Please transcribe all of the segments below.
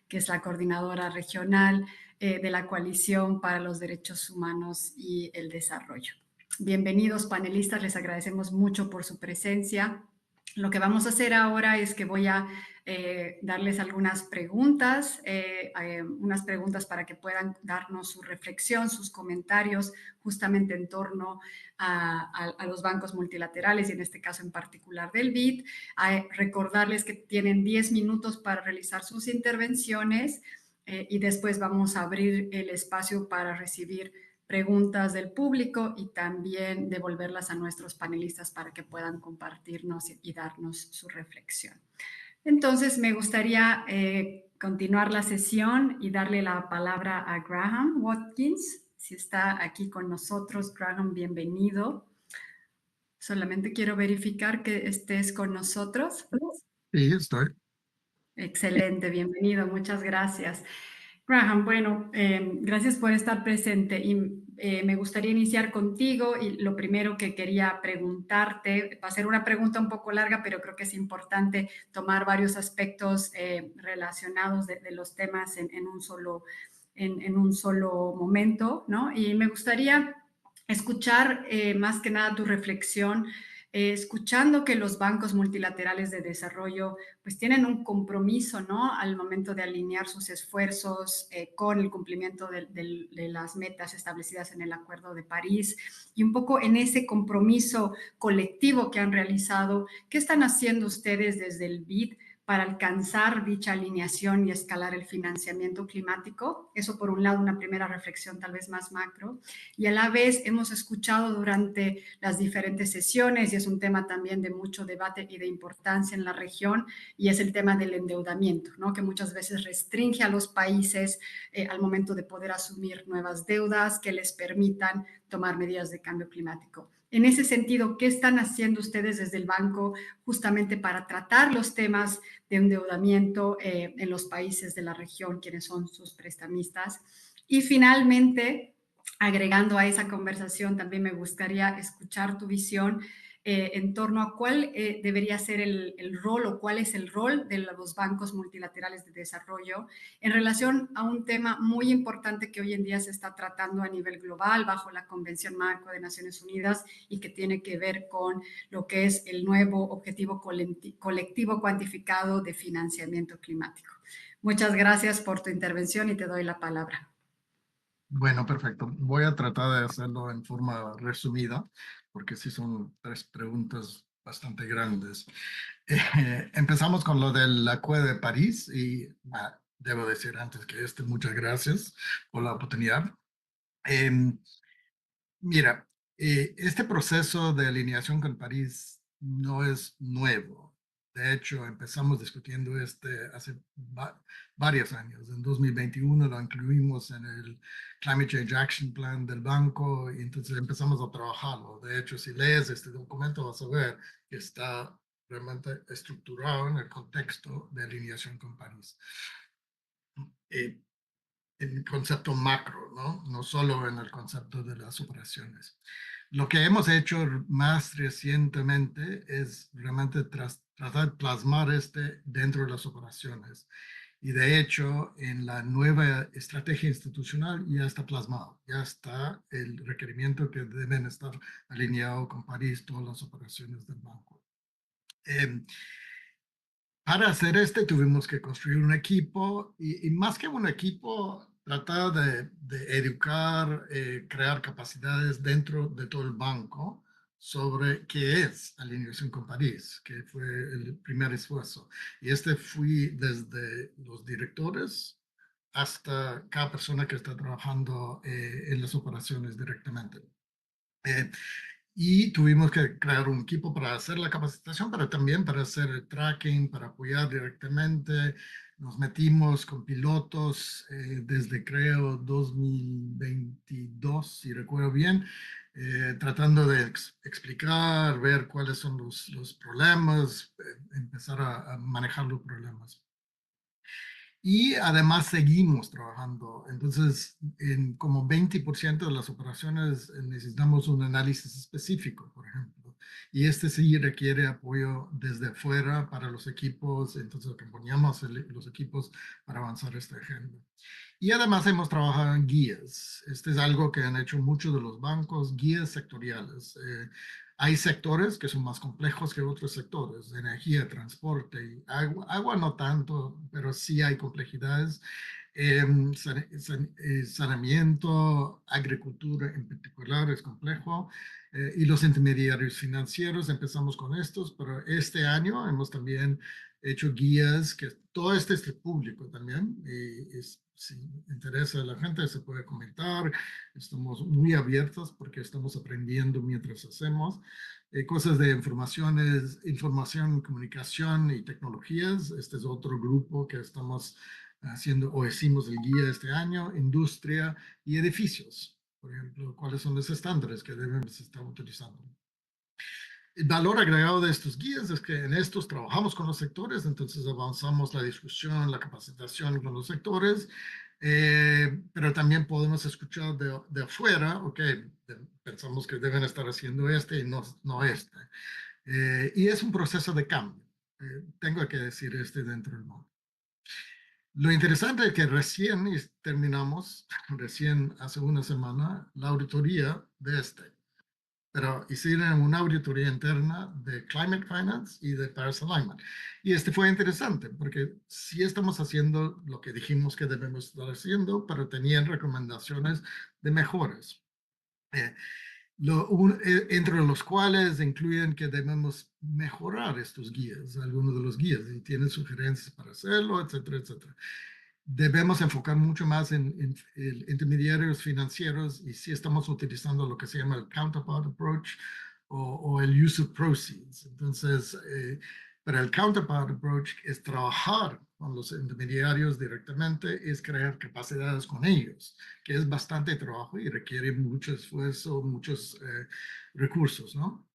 que es la coordinadora regional de la Coalición para los Derechos Humanos y el Desarrollo. Bienvenidos panelistas, les agradecemos mucho por su presencia. Lo que vamos a hacer ahora es que voy a darles algunas preguntas, unas preguntas para que puedan darnos su reflexión, sus comentarios justamente en torno a los bancos multilaterales y en este caso en particular del BID. Recordarles que tienen 10 minutos para realizar sus intervenciones y después vamos a abrir el espacio para recibir preguntas del público y también devolverlas a nuestros panelistas para que puedan compartirnos y darnos su reflexión. Entonces, me gustaría continuar la sesión y darle la palabra a Graham Watkins. Si está aquí con nosotros, Graham, bienvenido. Solamente quiero verificar que estés con nosotros. Sí, estoy. Excelente, bienvenido, muchas gracias. Graham, bueno, gracias por estar presente y me gustaría iniciar contigo y lo primero que quería preguntarte, va a ser una pregunta un poco larga, pero creo que es importante tomar varios aspectos relacionados de los temas en un solo momento, ¿no? Y me gustaría escuchar más que nada tu reflexión, escuchando que los bancos multilaterales de desarrollo pues tienen un compromiso, ¿no? Al momento de alinear sus esfuerzos con el cumplimiento de las metas establecidas en el Acuerdo de París y un poco en ese compromiso colectivo que han realizado. ¿Qué están haciendo ustedes desde el BID para alcanzar dicha alineación y escalar el financiamiento climático? Eso por un lado, una primera reflexión tal vez más macro. Y a la vez hemos escuchado durante las diferentes sesiones, y es un tema también de mucho debate y de importancia en la región, y es el tema del endeudamiento, ¿no? Que muchas veces restringe a los países al momento de poder asumir nuevas deudas que les permitan tomar medidas de cambio climático. En ese sentido, ¿qué están haciendo ustedes desde el banco justamente para tratar los temas de endeudamiento en los países de la región, quienes son sus prestamistas? Y finalmente, agregando a esa conversación, también me gustaría escuchar tu visión en torno a cuál debería ser el rol o cuál es el rol de los bancos multilaterales de desarrollo en relación a un tema muy importante que hoy en día se está tratando a nivel global bajo la Convención Marco de Naciones Unidas y que tiene que ver con lo que es el nuevo objetivo colectivo cuantificado de financiamiento climático. Muchas gracias por tu intervención y te doy la palabra. Bueno, perfecto. Voy a tratar de hacerlo en forma resumida, porque sí son 3 preguntas bastante grandes. Empezamos con lo del Acuerdo de París y debo decir antes que muchas gracias por la oportunidad. Mira, este proceso de alineación con París no es nuevo. De hecho, empezamos discutiendo hace varios años. En 2021 lo incluimos en el Climate Change Action Plan del banco y entonces empezamos a trabajarlo. De hecho, si lees este documento vas a ver que está realmente estructurado en el contexto de alineación con París. En concepto macro, ¿no? No solo en el concepto de las operaciones. Lo que hemos hecho más recientemente es realmente tratar de plasmar dentro de las operaciones. Y de hecho, en la nueva estrategia institucional ya está plasmado, ya está el requerimiento que deben estar alineados con París todas las operaciones del banco. Para hacer tuvimos que construir un equipo y más que un equipo, tratar de educar, crear capacidades dentro de todo el banco sobre qué es alineación con París, que fue el primer esfuerzo. Y fui desde los directores hasta cada persona que está trabajando en las operaciones directamente. Y tuvimos que crear un equipo para hacer la capacitación, pero también para hacer el tracking, para apoyar directamente. Nos metimos con pilotos desde creo 2022, si recuerdo bien, tratando de explicar, ver cuáles son los problemas, empezar a manejar los problemas. Y además seguimos trabajando. Entonces, en como 20% de las operaciones necesitamos un análisis específico, por ejemplo. Y este sí requiere apoyo desde afuera para los equipos, entonces acompañamos los equipos para avanzar esta agenda. Y además hemos trabajado en guías. Este es algo que han hecho muchos de los bancos, guías sectoriales. Hay sectores que son más complejos que otros sectores, energía, transporte, y agua no tanto, pero sí hay complejidades. Saneamiento, agricultura en particular es complejo, y los intermediarios financieros, empezamos con estos, pero este año hemos también hecho guías, que todo este es público también, y si interesa a la gente se puede comentar, estamos muy abiertos porque estamos aprendiendo mientras hacemos. Cosas de información, comunicación y tecnologías, este es otro grupo que estamos haciendo o hicimos el guía este año, industria y edificios, por ejemplo, cuáles son los estándares que debemos estar utilizando. El valor agregado de estos guías es que en estos trabajamos con los sectores, entonces avanzamos la discusión, la capacitación con los sectores, pero también podemos escuchar de afuera, ok, pensamos que deben estar haciendo este y no este. Y es un proceso de cambio. Tengo que decir este dentro del mundo. Lo interesante es que recién terminamos, recién hace una semana, la auditoría de este, pero hicieron una auditoría interna de Climate Finance y de Paris Alignment. Y este fue interesante porque sí estamos haciendo lo que dijimos que debemos estar haciendo, pero tenían recomendaciones de mejoras. Eh, entre los cuales incluyen que debemos mejorar estos guías, algunos de los guías, y tienen sugerencias para hacerlo, etcétera, etcétera. Debemos enfocar mucho más en intermediarios financieros y si estamos utilizando lo que se llama el counterpart approach o el use of proceeds. Entonces, para el counterpart approach es trabajar con los intermediarios directamente, es crear capacidades con ellos, que es bastante trabajo y requiere mucho esfuerzo, muchos recursos, ¿no?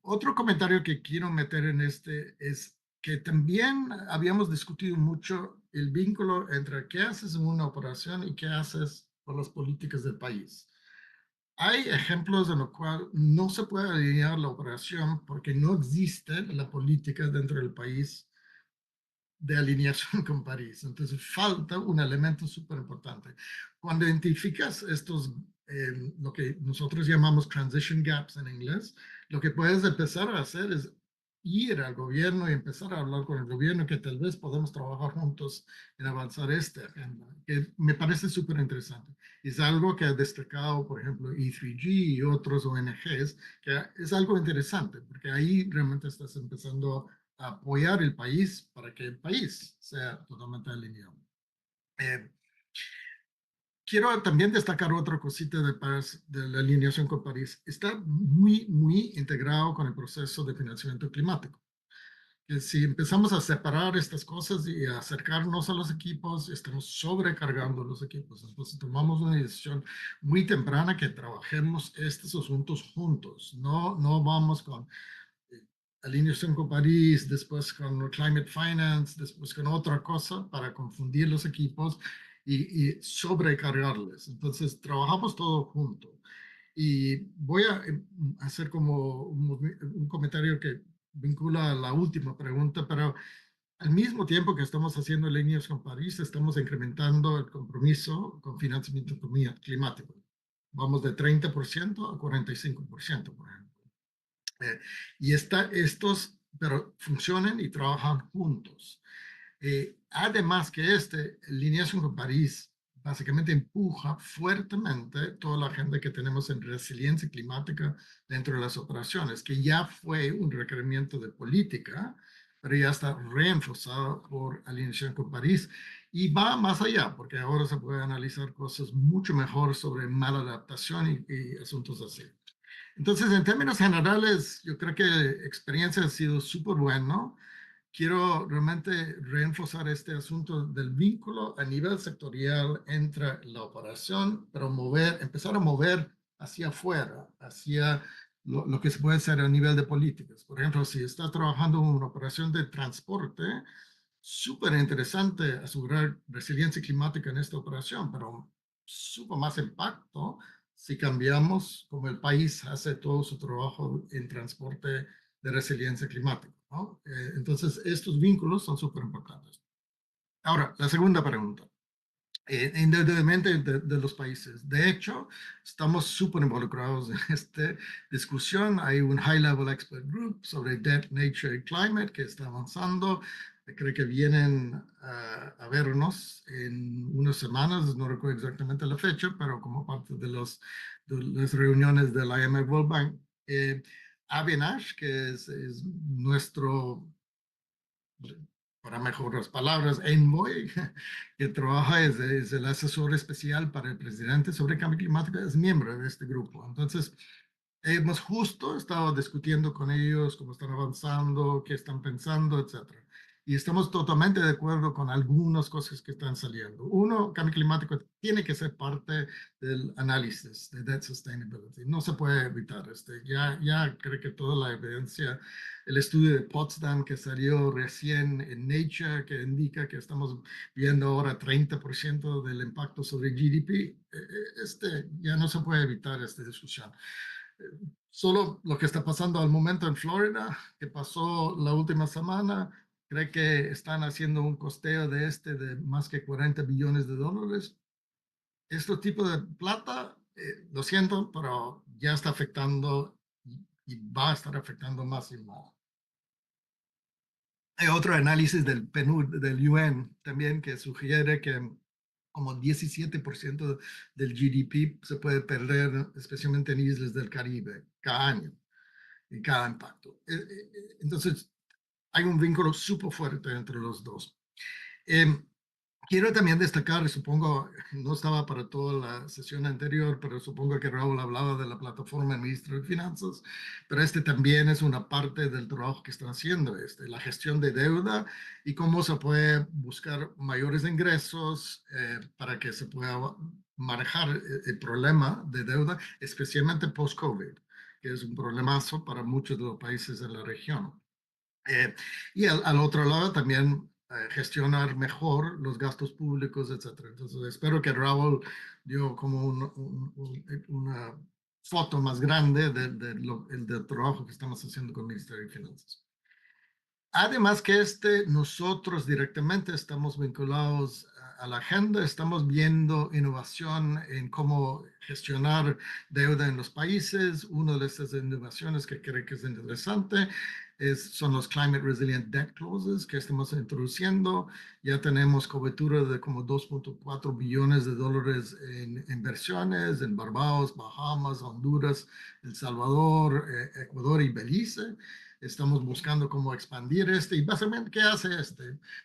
Otro comentario que quiero meter en este es que también habíamos discutido mucho el vínculo entre qué haces en una operación y qué haces por las políticas del país. Hay ejemplos en los cuales no se puede alinear la operación porque no existe la política dentro del país de alineación con París. Entonces falta un elemento súper importante. Cuando identificas estos, lo que nosotros llamamos transition gaps en inglés, lo que puedes empezar a hacer es ir al gobierno y empezar a hablar con el gobierno que tal vez podemos trabajar juntos en avanzar esta agenda, que me parece súper interesante. Es algo que ha destacado, por ejemplo, E3G y otros ONGs, que es algo interesante, porque ahí realmente estás empezando apoyar el país para que el país sea totalmente alineado. Eh, Quiero también destacar otra cosita de la alineación con París. Está muy integrado con el proceso de financiamiento climático. Que si empezamos a separar estas cosas y a acercarnos a los equipos, estamos sobrecargando los equipos. Entonces tomamos una decisión muy temprana que trabajemos estos asuntos juntos. No vamos con alineación con París, después con Climate Finance, después con otra cosa para confundir los equipos y sobrecargarles. Entonces, trabajamos todo junto. Y voy a hacer como un comentario que vincula a la última pregunta, pero al mismo tiempo que estamos haciendo líneas con París, estamos incrementando el compromiso con financiamiento climático. Vamos de 30% a 45%, por ejemplo. Y estos, pero funcionan y trabajan juntos. Además que Alineación con París básicamente empuja fuertemente toda la agenda que tenemos en resiliencia climática dentro de las operaciones, que ya fue un requerimiento de política, pero ya está reenforzado por Alineación con París y va más allá, porque ahora se puede analizar cosas mucho mejor sobre mala adaptación y asuntos así. Entonces, en términos generales, yo creo que la experiencia ha sido súper buena. Quiero realmente reenforzar este asunto del vínculo a nivel sectorial entre la operación, pero empezar a mover hacia afuera, hacia lo que se puede hacer a nivel de políticas. Por ejemplo, si estás trabajando en una operación de transporte, súper interesante asegurar resiliencia climática en esta operación, pero súper más impacto si cambiamos como el país hace todo su trabajo en transporte de resiliencia climática, ¿no? Entonces, estos vínculos son súper importantes. Ahora, la segunda pregunta. Independientemente de los países. De hecho, estamos súper involucrados en esta discusión. Hay un High Level Expert Group sobre Debt, Nature y Climate que está avanzando. Creo que vienen a vernos en unas semanas, no recuerdo exactamente la fecha, pero como parte de las reuniones del IMF World Bank. Avinash, que es nuestro, para mejores palabras, envoy, que trabaja, es el asesor especial para el presidente sobre cambio climático, es miembro de este grupo. Entonces, hemos justo estado discutiendo con ellos cómo están avanzando, qué están pensando, etcétera. Y estamos totalmente de acuerdo con algunas cosas que están saliendo. Uno, cambio climático tiene que ser parte del análisis de debt sustainability. No se puede evitar. Ya creo que toda la evidencia, el estudio de Potsdam que salió recién en Nature, que indica que estamos viendo ahora 30% del impacto sobre GDP, ya no se puede evitar esta discusión. Solo lo que está pasando al momento en Florida, que pasó la última semana, cree que están haciendo un costeo de más que 40 billones de dólares. Este tipo de plata, lo siento, pero ya está afectando y va a estar afectando más y más. Hay otro análisis del PNUD, del UN, también que sugiere que como 17% del GDP se puede perder, especialmente en islas del Caribe, cada año, en cada impacto. Entonces, hay un vínculo súper fuerte entre los dos. Eh, Quiero también destacar, y supongo, no estaba para toda la sesión anterior, pero supongo que Raúl hablaba de la plataforma del ministro de Finanzas, pero este también es una parte del trabajo que están haciendo, la gestión de deuda y cómo se puede buscar mayores ingresos para que se pueda manejar el problema de deuda, especialmente post-COVID, que es un problemazo para muchos de los países de la región. Eh, y al otro lado también gestionar mejor los gastos públicos, etcétera. Entonces, espero que Raúl dio como una foto más grande del trabajo que estamos haciendo con el Ministerio de Finanzas. Además que nosotros directamente estamos vinculados a la agenda, estamos viendo innovación en cómo gestionar deuda en los países. Una de estas innovaciones que creo que es interesante son los Climate Resilient Debt Clauses que estamos introduciendo. Ya tenemos cobertura de como 2.4 billones de dólares en inversiones en Barbados, Bahamas, Honduras, El Salvador, Ecuador y Belice. Estamos buscando cómo expandir y básicamente, ¿qué hace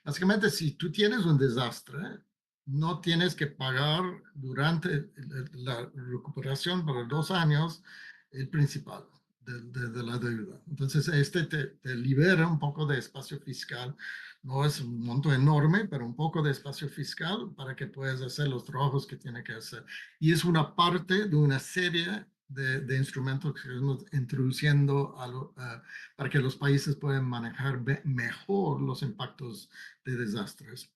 Básicamente, si tú tienes un desastre, no tienes que pagar durante la recuperación por 2 años el principal de la deuda. Entonces, te libera un poco de espacio fiscal. No es un monto enorme, pero un poco de espacio fiscal para que puedas hacer los trabajos que tiene que hacer. Y es una parte de una serie de instrumentos que estamos introduciendo para que los países puedan manejar mejor los impactos de desastres.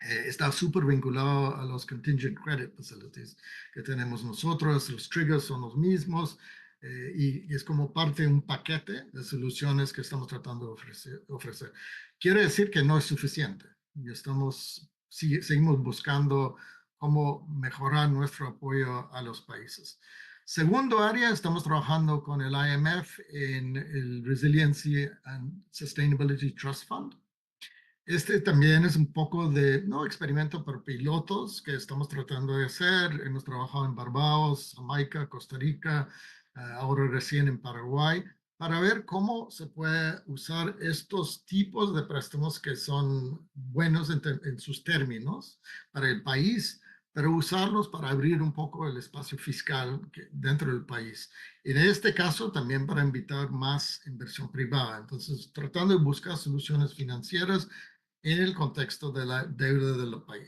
Está súper vinculado a los contingent credit facilities que tenemos nosotros. Los triggers son los mismos y es como parte de un paquete de soluciones que estamos tratando de ofrecer. Quiere decir que no es suficiente. Y seguimos buscando cómo mejorar nuestro apoyo a los países. Segundo área, estamos trabajando con el IMF en el Resiliency and Sustainability Trust Fund. También es un poco de, no experimento, pero pilotos que estamos tratando de hacer. Hemos trabajado en Barbados, Jamaica, Costa Rica, ahora recién en Paraguay, para ver cómo se puede usar estos tipos de préstamos que son buenos en sus términos para el país, pero usarlos para abrir un poco el espacio fiscal dentro del país. En este caso, también para invitar más inversión privada. Entonces, tratando de buscar soluciones financieras en el contexto de la deuda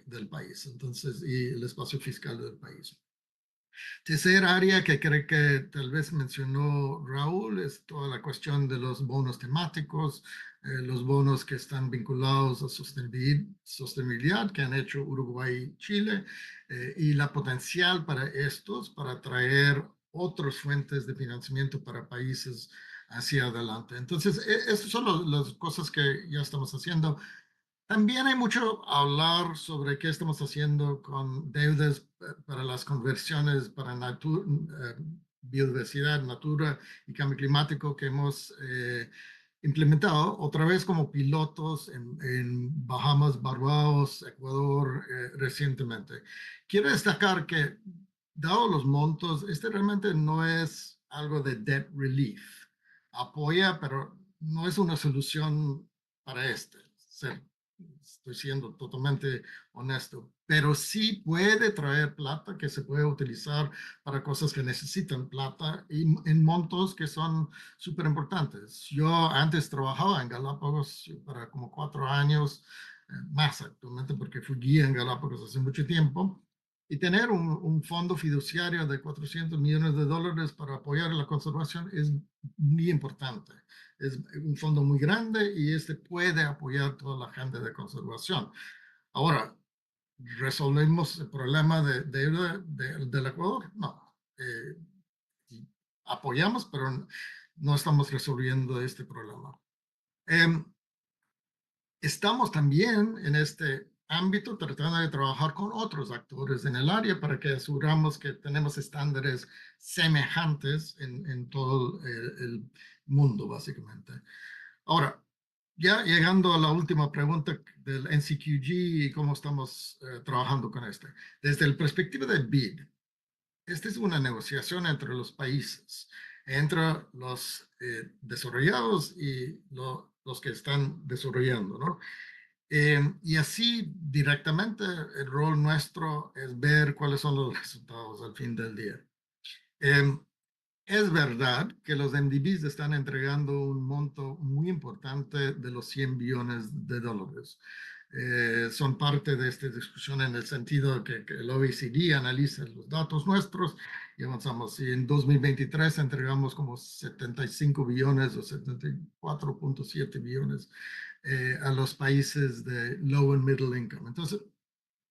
del país, entonces, y el espacio fiscal del país. Tercer área que creo que tal vez mencionó Raúl es toda la cuestión de los bonos temáticos. los bonos que están vinculados a sostenibilidad que han hecho Uruguay y Chile, y la potencial para estos para atraer otras fuentes de financiamiento para países hacia adelante. Entonces, estas son las cosas que ya estamos haciendo. También hay mucho a hablar sobre qué estamos haciendo con deudas para las conversiones para biodiversidad, natura y cambio climático que hemos implementado otra vez como pilotos en Bahamas, Barbados, Ecuador recientemente. Quiero destacar que, dado los montos, este realmente no es algo de debt relief. Apoya, pero no es una solución para este. Estoy siendo totalmente honesto, pero sí puede traer plata que se puede utilizar para cosas que necesitan plata y en montos que son súper importantes. Yo antes trabajaba en Galápagos para como 4 años, más actualmente porque fui guía en Galápagos hace mucho tiempo. Y tener un fondo fiduciario de $400 millones para apoyar la conservación es muy importante. Es un fondo muy grande y este puede apoyar toda la agenda de conservación. Ahora, ¿resolvemos el problema del Ecuador? No. Apoyamos, pero no estamos resolviendo este problema. Eh, Estamos también en este ámbito tratando de trabajar con otros actores en el área para que aseguramos que tenemos estándares semejantes en todo el mundo, básicamente. Ahora, ya llegando a la última pregunta del NCQG y cómo estamos trabajando con este. Desde el perspectiva del BID, esta es una negociación entre los países, entre los desarrollados y los que están desarrollando, ¿no? Y así directamente el rol nuestro es ver cuáles son los resultados al fin del día. Eh, es verdad que los MDBs están entregando un monto muy importante de los 100 billones de dólares. Son parte de esta discusión en el sentido de que el OECD analiza los datos nuestros y avanzamos. Y en 2023 entregamos como 75 billones o 74.7 billones a los países de low and middle income. Entonces,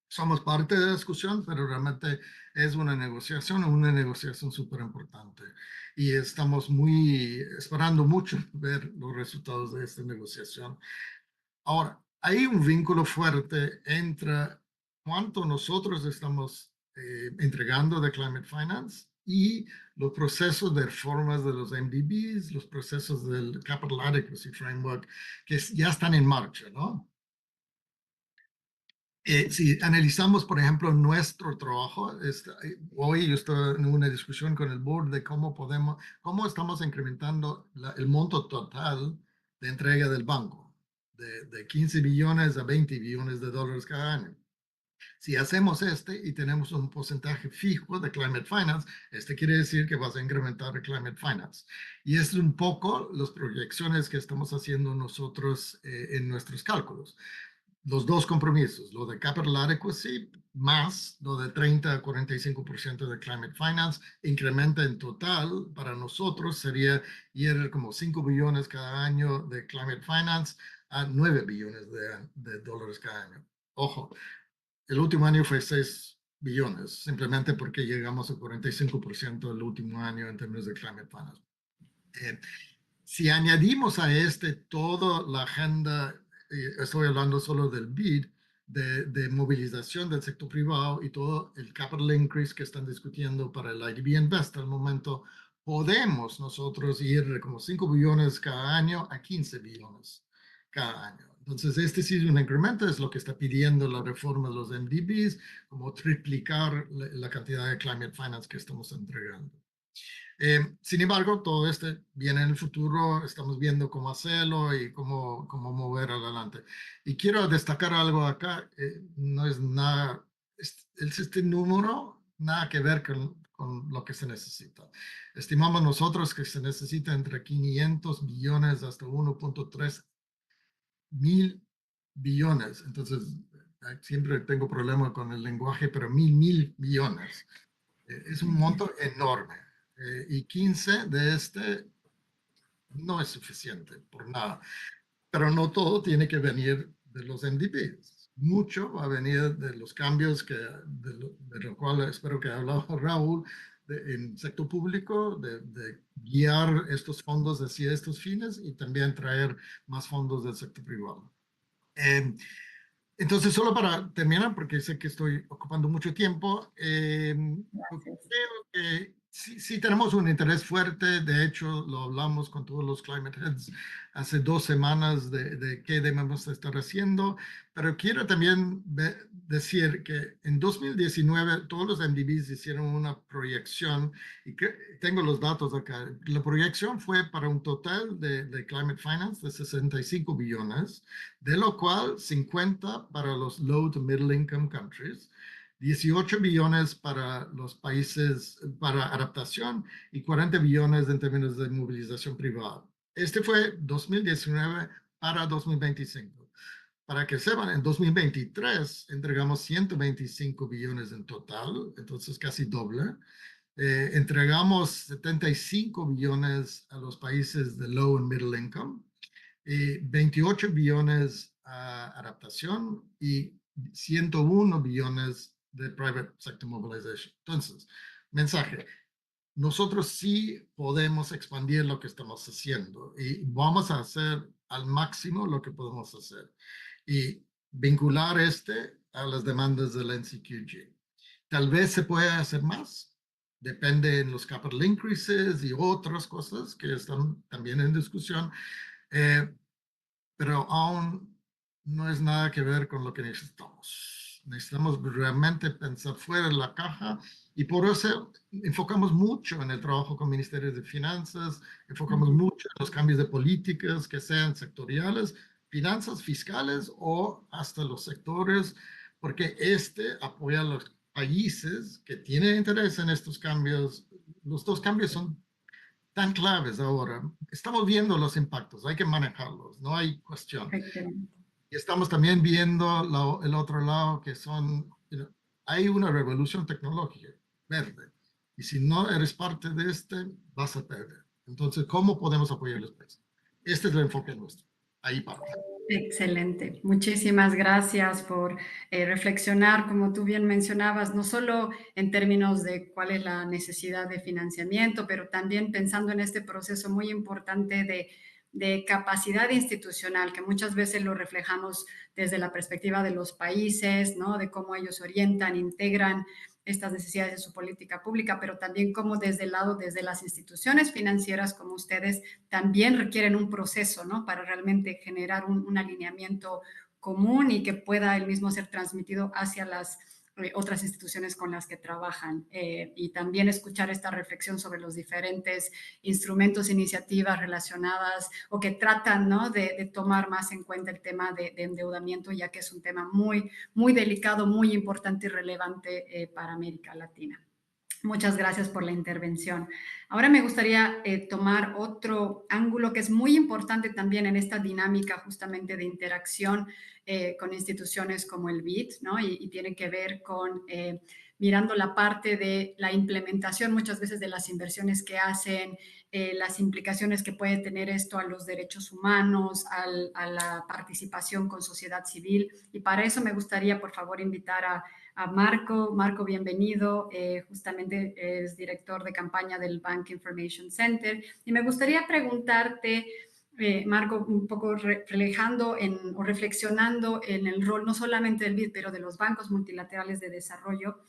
somos parte de la discusión, pero realmente es una negociación súper importante. Y estamos esperando mucho ver los resultados de esta negociación. Ahora, hay un vínculo fuerte entre cuánto nosotros estamos entregando de Climate Finance y los procesos de reformas de los MDBs, los procesos del Capital Adequacy Framework, que ya están en marcha, ¿no? Si analizamos, por ejemplo, nuestro trabajo, hoy yo estoy en una discusión con el board de cómo estamos incrementando el monto total de entrega del banco, de 15 billones a 20 billones de dólares cada año. Si hacemos y tenemos un porcentaje fijo de Climate Finance, quiere decir que vas a incrementar el Climate Finance. Y es un poco las proyecciones que estamos haciendo nosotros en nuestros cálculos. Los dos compromisos, lo de Capital Adequacy más lo de 30 a 45% de Climate Finance, incrementa en total para nosotros sería ir como 5 billones cada año de Climate Finance a 9 billones de dólares cada año. Ojo, el último año fue 6 billones, simplemente porque llegamos a 45% el último año en términos de Climate Finance. Si añadimos a toda la agenda, estoy hablando solo del BID, de movilización del sector privado y todo el capital increase que están discutiendo para el IDB Invest al momento, podemos nosotros ir de como 5 billones cada año a 15 billones cada año. Entonces, sí es un incremento, es lo que está pidiendo la reforma de los MDBs, como triplicar la cantidad de climate finance que estamos entregando. Sin embargo, todo viene en el futuro, estamos viendo cómo hacerlo y cómo mover adelante. Y quiero destacar algo acá, no es nada, este número, nada que ver con lo que se necesita. Estimamos nosotros que se necesita entre 500 billones hasta 1.3 mil billones. Entonces, siempre tengo problema con el lenguaje, pero mil billones. Es un monto enorme. Y 15 de no es suficiente por nada. pero no todo tiene que venir de los MDBs. Mucho va a venir de los cambios de lo cual espero que ha hablado Raúl en sector público, de guiar estos fondos hacia estos fines y también traer más fondos del sector privado. Eh, entonces, solo para terminar, porque sé que estoy ocupando mucho tiempo, Gracias. creo que sí tenemos un interés fuerte. De hecho, lo hablamos con todos los Climate Heads hace 2 semanas de qué debemos estar haciendo. Pero quiero también decir que en 2019 todos los MDBs hicieron una proyección y que, tengo los datos acá. La proyección fue para un total de Climate Finance de 65 billones, de lo cual 50 para los low to middle income countries, 18 billones para los países para adaptación y 40 billones en términos de movilización privada. Este fue 2019 para 2025. Para que sepan, en 2023 entregamos 125 billones en total, entonces casi doble. Entregamos 75 billones a los países de low and middle income, 28 billones a adaptación y 101 billones de private sector mobilization. Entonces, mensaje, nosotros sí podemos expandir lo que estamos haciendo y vamos a hacer al máximo lo que podemos hacer y vincular a las demandas del NCQG. Tal vez se pueda hacer más, depende en los capital increases y otras cosas que están también en discusión. Eh, pero aún no es nada que ver con lo que necesitamos. Necesitamos realmente pensar fuera de la caja y por eso enfocamos mucho en el trabajo con ministerios de finanzas, enfocamos Ujú. mucho en los cambios de políticas que sean sectoriales, finanzas fiscales o hasta los sectores, porque apoya a los países que tienen interés en estos cambios. Los dos cambios son tan claves ahora. Estamos viendo los impactos, hay que manejarlos, no hay cuestión. Efectivamente. Y estamos también viendo el otro lado, que hay una revolución tecnológica verde. Y si no eres parte de vas a perder. Entonces, ¿cómo podemos apoyar a los países? Este es el enfoque nuestro. Ahí paro. Excelente. Muchísimas gracias por reflexionar, como tú bien mencionabas, no solo en términos de cuál es la necesidad de financiamiento, pero también pensando en este proceso muy importante de capacidad institucional, que muchas veces lo reflejamos desde la perspectiva de los países, ¿no? De cómo ellos orientan, integran estas necesidades de su política pública, pero también cómo desde el lado, desde las instituciones financieras como ustedes, también requieren un proceso, ¿no? Para realmente generar un alineamiento común y que pueda el mismo ser transmitido hacia las otras instituciones con las que trabajan. Y también escuchar esta reflexión sobre los diferentes instrumentos, iniciativas relacionadas o que tratan, ¿no? De tomar más en cuenta el tema de endeudamiento, ya que es un tema muy, muy delicado, muy importante y relevante para América Latina. Muchas gracias por la intervención. Ahora me gustaría tomar otro ángulo que es muy importante también en esta dinámica justamente de interacción con instituciones como el BID, ¿no? Y tiene que ver con mirando la parte de la implementación muchas veces de las inversiones que hacen, las implicaciones que puede tener esto a los derechos humanos, a la participación con sociedad civil. Y para eso me gustaría, por favor, invitar a Marco. Marco, bienvenido. Justamente es director de campaña del Bank Information Center. Y me gustaría preguntarte, Marco, un poco reflejando o reflexionando en el rol no solamente del BID, pero de los bancos multilaterales de desarrollo,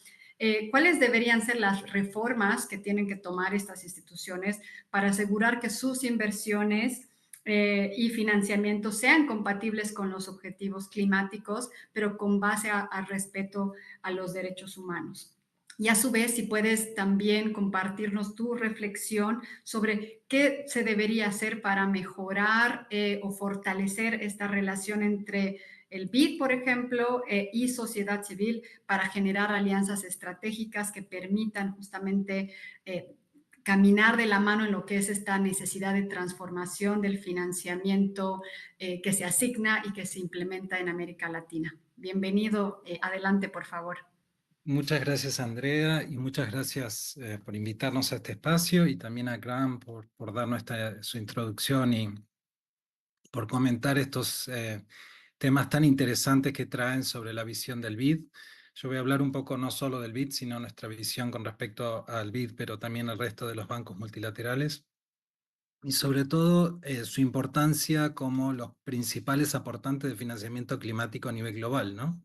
¿cuáles deberían ser las reformas que tienen que tomar estas instituciones para asegurar que sus inversiones y financiamiento sean compatibles con los objetivos climáticos, pero con base al respeto a los derechos humanos? Y a su vez, si puedes también compartirnos tu reflexión sobre qué se debería hacer para mejorar o fortalecer esta relación entre el BID, por ejemplo, y sociedad civil para generar alianzas estratégicas que permitan justamente caminar de la mano en lo que es esta necesidad de transformación del financiamiento que se asigna y que se implementa en América Latina. Bienvenido, adelante, por favor. Muchas gracias, Andrea, y muchas gracias por invitarnos a este espacio y también a Graham por darnos su introducción por comentar estos temas tan interesantes que traen sobre la visión del BID. Yo voy a hablar un poco no solo del BID, sino nuestra visión con respecto al BID, pero también al resto de los bancos multilaterales. Y sobre todo su importancia como los principales aportantes de financiamiento climático a nivel global, ¿no?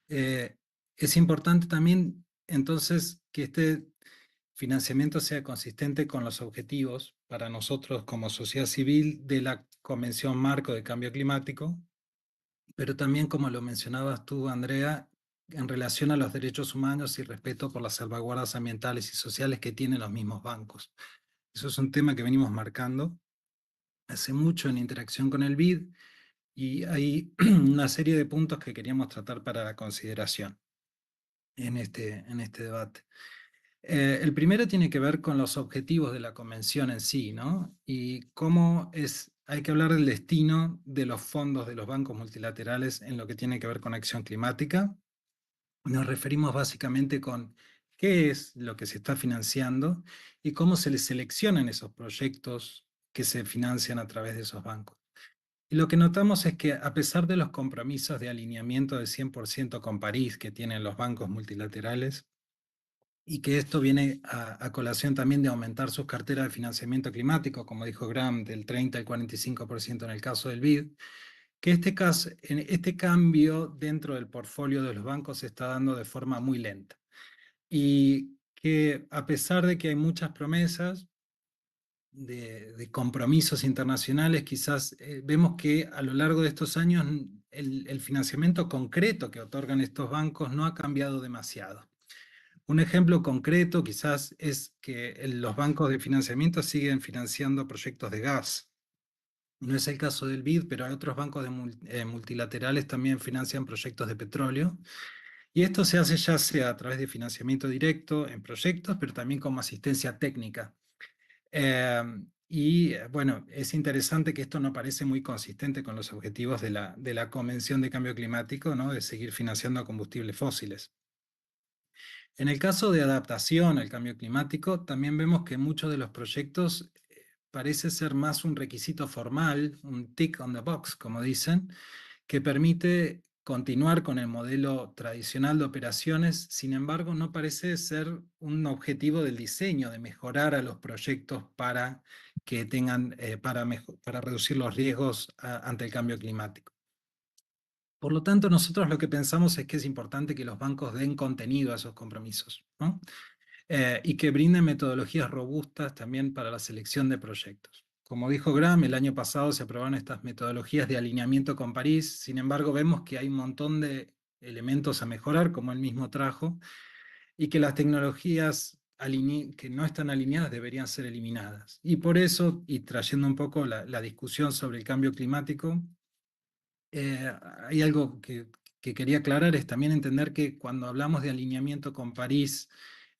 Es importante también, entonces, que este financiamiento sea consistente con los objetivos para nosotros como sociedad civil de la Convención Marco de Cambio Climático, pero también, como lo mencionabas tú, Andrea, en relación a los derechos humanos y respeto por las salvaguardas ambientales y sociales que tienen los mismos bancos. Eso es un tema que venimos marcando hace mucho en interacción con el BID, y hay una serie de puntos que queríamos tratar para la consideración en este debate. El primero tiene que ver con los objetivos de la convención en sí, ¿no? Y cómo hay que hablar del destino de los fondos de los bancos multilaterales en lo que tiene que ver con acción climática. Nos referimos básicamente con qué es lo que se está financiando y cómo se les seleccionan esos proyectos que se financian a través de esos bancos. Y lo que notamos es que a pesar de los compromisos de alineamiento de 100% con París que tienen los bancos multilaterales, y que esto viene a colación también de aumentar sus carteras de financiamiento climático, como dijo Graham, del 30 al 45% en el caso del BID, que este cambio dentro del portfolio de los bancos se está dando de forma muy lenta. Y que a pesar de que hay muchas promesas de compromisos internacionales, quizás vemos que a lo largo de estos años el financiamiento concreto que otorgan estos bancos no ha cambiado demasiado. Un ejemplo concreto quizás es que los bancos de financiamiento siguen financiando proyectos de gas. No es el caso del BID, pero hay otros bancos multilaterales también financian proyectos de petróleo. Y esto se hace ya sea a través de financiamiento directo en proyectos, pero también como asistencia técnica. Bueno, es interesante que esto no parece muy consistente con los objetivos de la Convención de Cambio Climático, ¿no? De seguir financiando combustibles fósiles. En el caso de adaptación al cambio climático, también vemos que muchos de los proyectos parece ser más un requisito formal, un tick on the box, como dicen, que permite continuar con el modelo tradicional de operaciones. Sin embargo, no parece ser un objetivo del diseño de mejorar a los proyectos para que tengan, para reducir los riesgos ante el cambio climático. Por lo tanto, nosotros lo que pensamos es que es importante que los bancos den contenido a esos compromisos, ¿no? Y que brinden metodologías robustas también para la selección de proyectos. Como dijo Graham, el año pasado se aprobaron estas metodologías de alineamiento con París. Sin embargo, vemos que hay un montón de elementos a mejorar, como él mismo trajo, y que las tecnologías que no están alineadas deberían ser eliminadas. Y por eso, y trayendo un poco la discusión sobre el cambio climático, hay algo que quería aclarar, es también entender que cuando hablamos de alineamiento con París,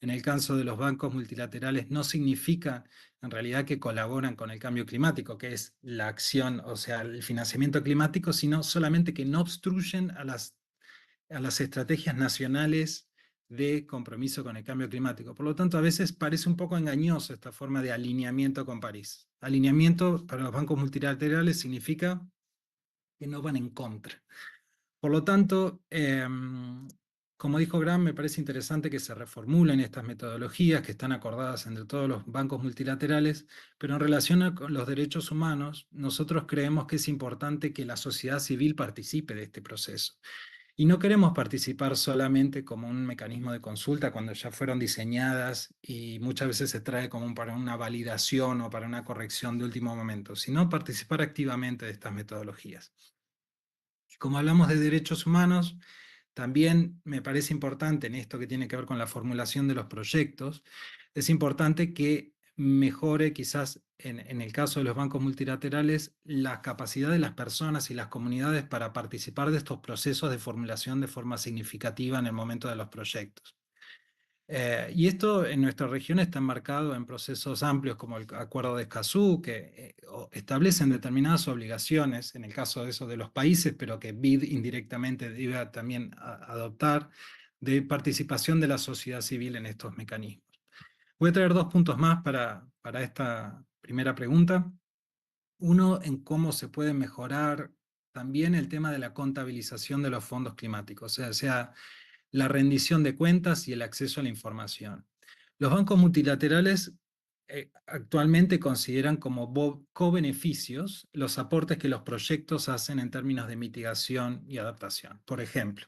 en el caso de los bancos multilaterales, no significa en realidad que colaboran con el cambio climático, que es la acción, o sea, el financiamiento climático, sino solamente que no obstruyen a las estrategias nacionales de compromiso con el cambio climático. Por lo tanto, a veces parece un poco engañoso esta forma de alineamiento con París. Alineamiento para los bancos multilaterales significa que no van en contra. Por lo tanto, como dijo Graham, me parece interesante que se reformulen estas metodologías que están acordadas entre todos los bancos multilaterales, pero en relación a los derechos humanos, nosotros creemos que es importante que la sociedad civil participe de este proceso. Y no queremos participar solamente como un mecanismo de consulta cuando ya fueron diseñadas y muchas veces se trae como para una validación o para una corrección de último momento, sino participar activamente de estas metodologías. Como hablamos de derechos humanos, también me parece importante en esto que tiene que ver con la formulación de los proyectos, es importante que mejore quizás en el caso de los bancos multilaterales la capacidad de las personas y las comunidades para participar de estos procesos de formulación de forma significativa en el momento de los proyectos. Y esto en nuestra región está enmarcado en procesos amplios como el Acuerdo de Escazú, que establecen determinadas obligaciones, en el caso de eso de los países, pero que BID indirectamente debe también adoptar, de participación de la sociedad civil en estos mecanismos. Voy a traer dos puntos más para esta primera pregunta. Uno, en cómo se puede mejorar también el tema de la contabilización de los fondos climáticos, o sea, la rendición de cuentas y el acceso a la información. Los bancos multilaterales actualmente consideran como co-beneficios los aportes que los proyectos hacen en términos de mitigación y adaptación. Por ejemplo,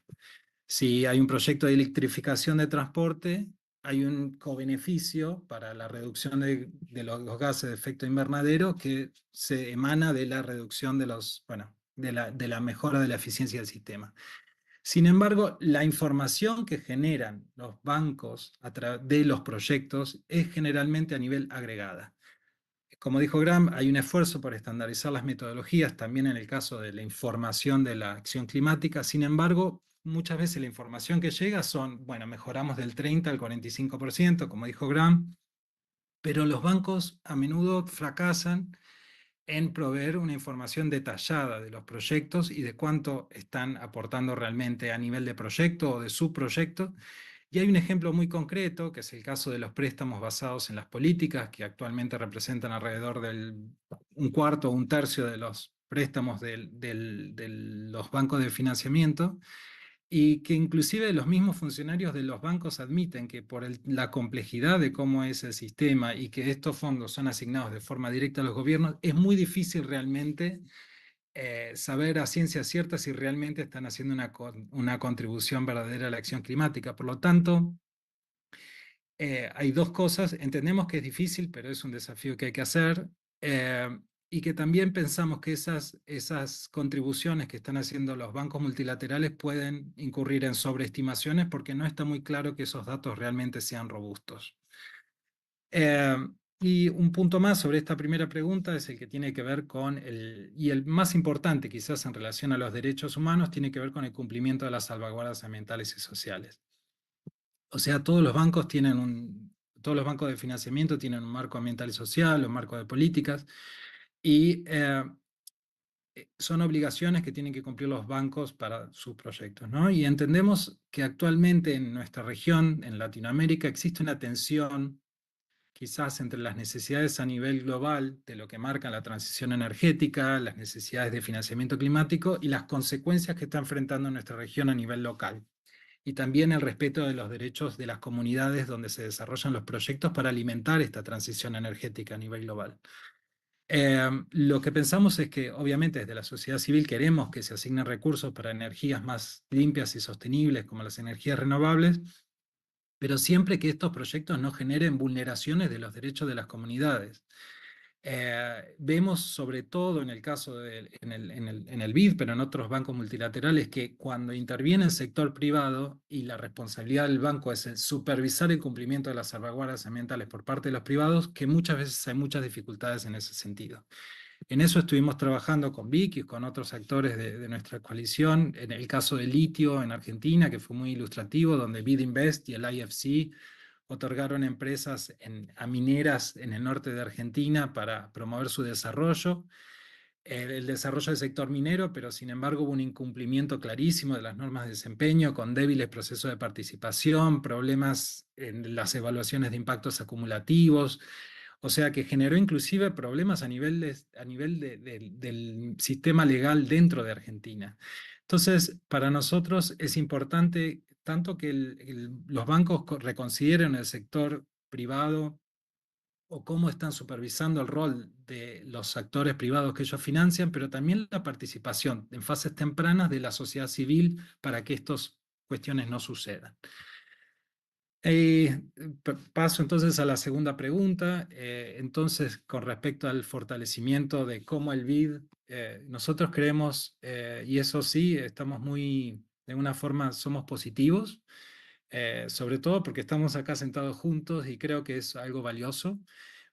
si hay un proyecto de electrificación de transporte, hay un co-beneficio para la reducción de los gases de efecto invernadero que se emana de la reducción de de la mejora de la eficiencia del sistema. Sin embargo, la información que generan los bancos de los proyectos es generalmente a nivel agregada. Como dijo Graham, hay un esfuerzo por estandarizar las metodologías, también en el caso de la información de la acción climática. Sin embargo, muchas veces la información que llega son, bueno, mejoramos del 30 al 45%, como dijo Graham, pero los bancos a menudo fracasan en proveer una información detallada de los proyectos y de cuánto están aportando realmente a nivel de proyecto o de subproyecto. Y hay un ejemplo muy concreto, que es el caso de los préstamos basados en las políticas, que actualmente representan alrededor del un cuarto o un tercio de los préstamos de los bancos de financiamiento, y que inclusive los mismos funcionarios de los bancos admiten que por la complejidad de cómo es el sistema y que estos fondos son asignados de forma directa a los gobiernos, es muy difícil realmente saber a ciencia cierta si realmente están haciendo una contribución verdadera a la acción climática. Por lo tanto, hay dos cosas. Entendemos que es difícil, pero es un desafío que hay que hacer. Y que también pensamos que esas contribuciones que están haciendo los bancos multilaterales pueden incurrir en sobreestimaciones porque no está muy claro que esos datos realmente sean robustos. Eh, y un punto más sobre esta primera pregunta es el que tiene que ver con y el más importante quizás en relación a los derechos humanos, tiene que ver con el cumplimiento de las salvaguardas ambientales y sociales. O sea, todos los bancos todos los bancos de financiamiento tienen un marco ambiental y social, un marco de políticas, y son obligaciones que tienen que cumplir los bancos para sus proyectos, ¿no? Y entendemos que actualmente en nuestra región, en Latinoamérica, existe una tensión quizás entre las necesidades a nivel global de lo que marca la transición energética, las necesidades de financiamiento climático y las consecuencias que está enfrentando nuestra región a nivel local. Y también el respeto de los derechos de las comunidades donde se desarrollan los proyectos para alimentar esta transición energética a nivel global. Lo que pensamos es que obviamente desde la sociedad civil queremos que se asignen recursos para energías más limpias y sostenibles como las energías renovables, pero siempre que estos proyectos no generen vulneraciones de los derechos de las comunidades. Vemos sobre todo en el caso en el BID, pero en otros bancos multilaterales, que cuando interviene el sector privado y la responsabilidad del banco es el supervisar el cumplimiento de las salvaguardas ambientales por parte de los privados, que muchas veces hay muchas dificultades en ese sentido. En eso estuvimos trabajando con Vic y con otros actores de nuestra coalición, en el caso del litio en Argentina, que fue muy ilustrativo, donde BID Invest y el IFC otorgaron empresas a mineras en el norte de Argentina para promover su desarrollo, el desarrollo del sector minero, pero sin embargo hubo un incumplimiento clarísimo de las normas de desempeño, con débiles procesos de participación, problemas en las evaluaciones de impactos acumulativos, o sea que generó inclusive problemas a nivel del sistema legal dentro de Argentina. Entonces, para nosotros es importante tanto que los bancos reconsideren el sector privado o cómo están supervisando el rol de los actores privados que ellos financian, pero también la participación en fases tempranas de la sociedad civil para que estas cuestiones no sucedan. Paso entonces a la segunda pregunta. Entonces, con respecto al fortalecimiento de cómo el BID, nosotros creemos, y eso sí, estamos de una forma, somos positivos, sobre todo porque estamos acá sentados juntos y creo que es algo valioso.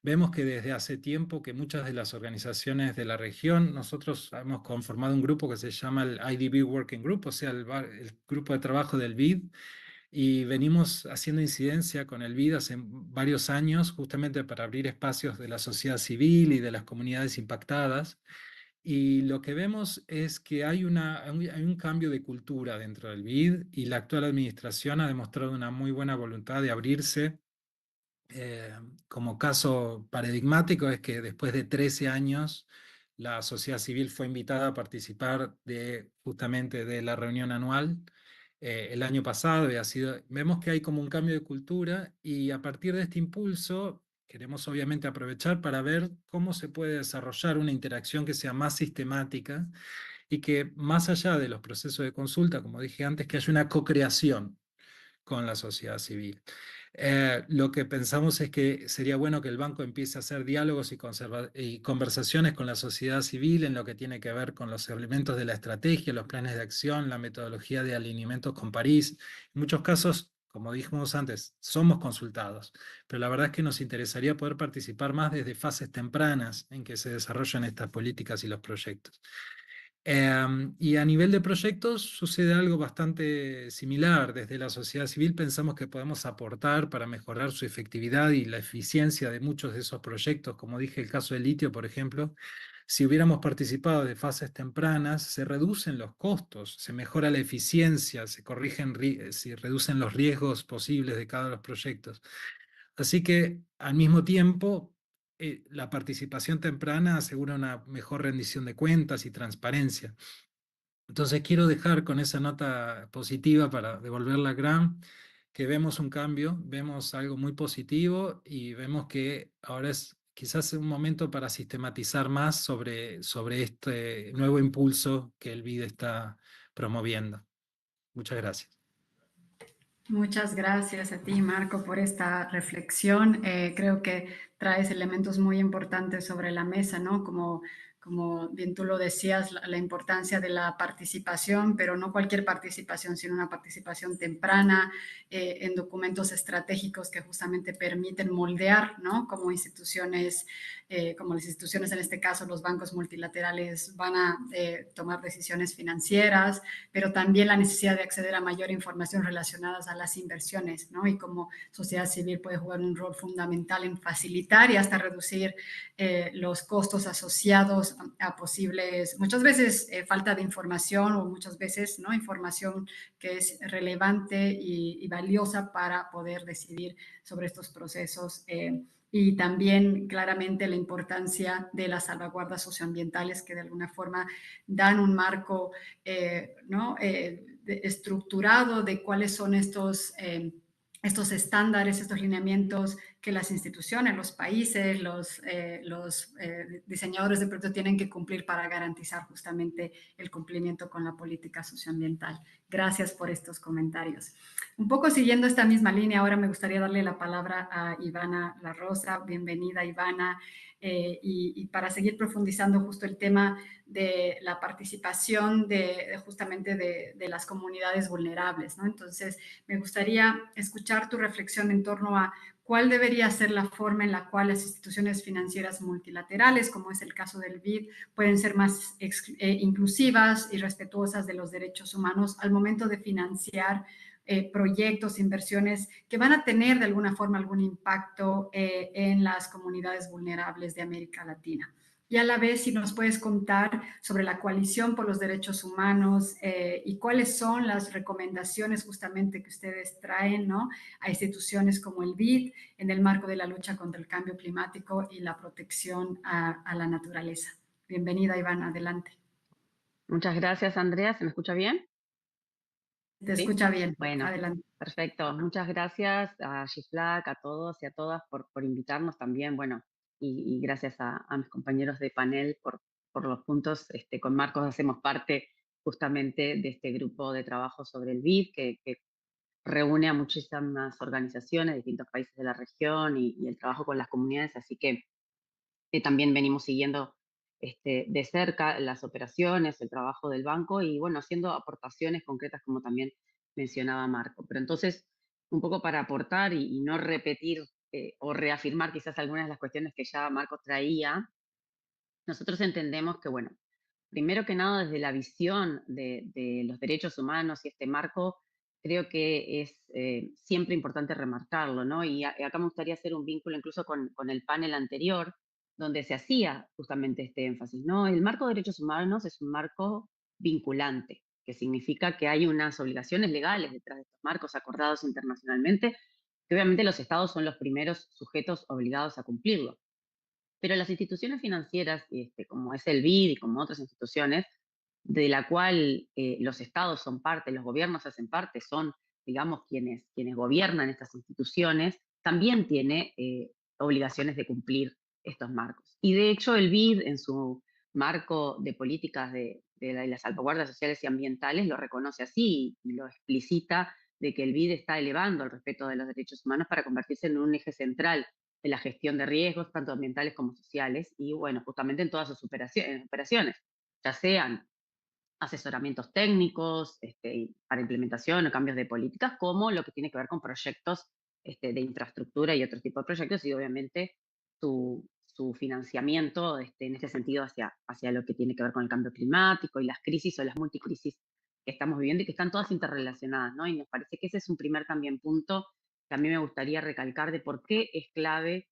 Vemos que desde hace tiempo que muchas de las organizaciones de la región, nosotros hemos conformado un grupo que se llama el IDB Working Group, o sea, el grupo de trabajo del BID, y venimos haciendo incidencia con el BID hace varios años, justamente para abrir espacios de la sociedad civil y de las comunidades impactadas. Y lo que vemos es que hay un cambio de cultura dentro del BID y la actual administración ha demostrado una muy buena voluntad de abrirse. Como caso paradigmático es que después de 13 años la sociedad civil fue invitada a participar justamente de la reunión anual el año pasado vemos que hay como un cambio de cultura y a partir de este impulso queremos obviamente aprovechar para ver cómo se puede desarrollar una interacción que sea más sistemática y que más allá de los procesos de consulta, como dije antes, que haya una co-creación con la sociedad civil. Lo que pensamos es que sería bueno que el banco empiece a hacer diálogos y conversaciones con la sociedad civil en lo que tiene que ver con los elementos de la estrategia, los planes de acción, la metodología de alineamientos con París. En muchos casos, como dijimos antes, somos consultados, pero la verdad es que nos interesaría poder participar más desde fases tempranas en que se desarrollan estas políticas y los proyectos. Y a nivel de proyectos sucede algo bastante similar. Desde la sociedad civil pensamos que podemos aportar para mejorar su efectividad y la eficiencia de muchos de esos proyectos. Como dije, el caso del litio, por ejemplo, si hubiéramos participado de fases tempranas, se reducen los costos, se mejora la eficiencia, se reducen los riesgos posibles de cada uno de los proyectos. Así que al mismo tiempo, la participación temprana asegura una mejor rendición de cuentas y transparencia. Entonces quiero dejar con esa nota positiva para devolverla a Graham, que vemos un cambio, vemos algo muy positivo y vemos que ahora es quizás un momento para sistematizar más sobre este nuevo impulso que el BID está promoviendo. Muchas gracias. Muchas gracias a ti, Marco, por esta reflexión. Creo que traes elementos muy importantes sobre la mesa, ¿no? Como bien tú lo decías, la importancia de la participación, pero no cualquier participación, sino una participación temprana en documentos estratégicos que justamente permiten moldear, ¿no? Como las instituciones, en este caso los bancos multilaterales, van a tomar decisiones financieras, pero también la necesidad de acceder a mayor información relacionada a las inversiones, ¿no? Y como sociedad civil puede jugar un rol fundamental en facilitar y hasta reducir los costos asociados a posibles, muchas veces falta de información o muchas veces, ¿no? Información que es relevante y valiosa para poder decidir sobre estos procesos. Y también claramente la importancia de las salvaguardas socioambientales que de alguna forma dan un marco ¿no? Estructurado de cuáles son estos estándares, estos lineamientos que las instituciones, los países, los diseñadores de proyectos tienen que cumplir para garantizar justamente el cumplimiento con la política socioambiental. Gracias por estos comentarios. Un poco siguiendo esta misma línea, ahora me gustaría darle la palabra a Ivana La Rosa. Bienvenida, Ivana. Y para seguir profundizando justo el tema de la participación justamente de las comunidades vulnerables, ¿no? Entonces, me gustaría escuchar tu reflexión en torno a cuál debería ser la forma en la cual las instituciones financieras multilaterales, como es el caso del BID, pueden ser más inclusivas y respetuosas de los derechos humanos al momento de financiar proyectos, inversiones que van a tener de alguna forma algún impacto en las comunidades vulnerables de América Latina. Y a la vez, si nos puedes contar sobre la Coalición por los Derechos Humanos y cuáles son las recomendaciones justamente que ustedes traen, ¿no? A instituciones como el BID en el marco de la lucha contra el cambio climático y la protección a la naturaleza. Bienvenida, Iván, adelante. Muchas gracias, Andrea. ¿Se me escucha bien? Te ¿Sí? escucha bien, Bueno, adelante. perfecto. Muchas gracias a GIFLAC, a todos y a todas por invitarnos también. Bueno, y gracias a mis compañeros de panel por los puntos. Con Marcos hacemos parte justamente de este grupo de trabajo sobre el BID, que reúne a muchísimas organizaciones de distintos países de la región y el trabajo con las comunidades. Así que también venimos siguiendo de cerca las operaciones, el trabajo del banco y, bueno, haciendo aportaciones concretas como también mencionaba Marco. Pero entonces, un poco para aportar y no repetir o reafirmar quizás algunas de las cuestiones que ya Marco traía, nosotros entendemos que, bueno, primero que nada, desde la visión de los derechos humanos y este marco, creo que es siempre importante remarcarlo, ¿no? Y acá me gustaría hacer un vínculo incluso con el panel anterior, donde se hacía justamente este énfasis, ¿no? El marco de derechos humanos es un marco vinculante, que significa que hay unas obligaciones legales detrás de estos marcos acordados internacionalmente, que obviamente los estados son los primeros sujetos obligados a cumplirlo. Pero las instituciones financieras, como es el BID y como otras instituciones, de la cual los estados son parte, los gobiernos hacen parte, son, digamos, quienes gobiernan estas instituciones, también tiene obligaciones de cumplir estos marcos. Y de hecho el BID en su marco de políticas de las salvaguardas sociales y ambientales lo reconoce así y lo explicita de que el BID está elevando el respeto de los derechos humanos para convertirse en un eje central de la gestión de riesgos, tanto ambientales como sociales, y bueno, justamente en todas sus operaciones, ya sean asesoramientos técnicos para implementación o cambios de políticas, como lo que tiene que ver con proyectos de infraestructura y otro tipo de proyectos, y obviamente su financiamiento en este sentido hacia lo que tiene que ver con el cambio climático y las crisis o las multicrisis que estamos viviendo y que están todas interrelacionadas, ¿no? Y nos parece que ese es un primer también punto que a mí me gustaría recalcar de por qué es clave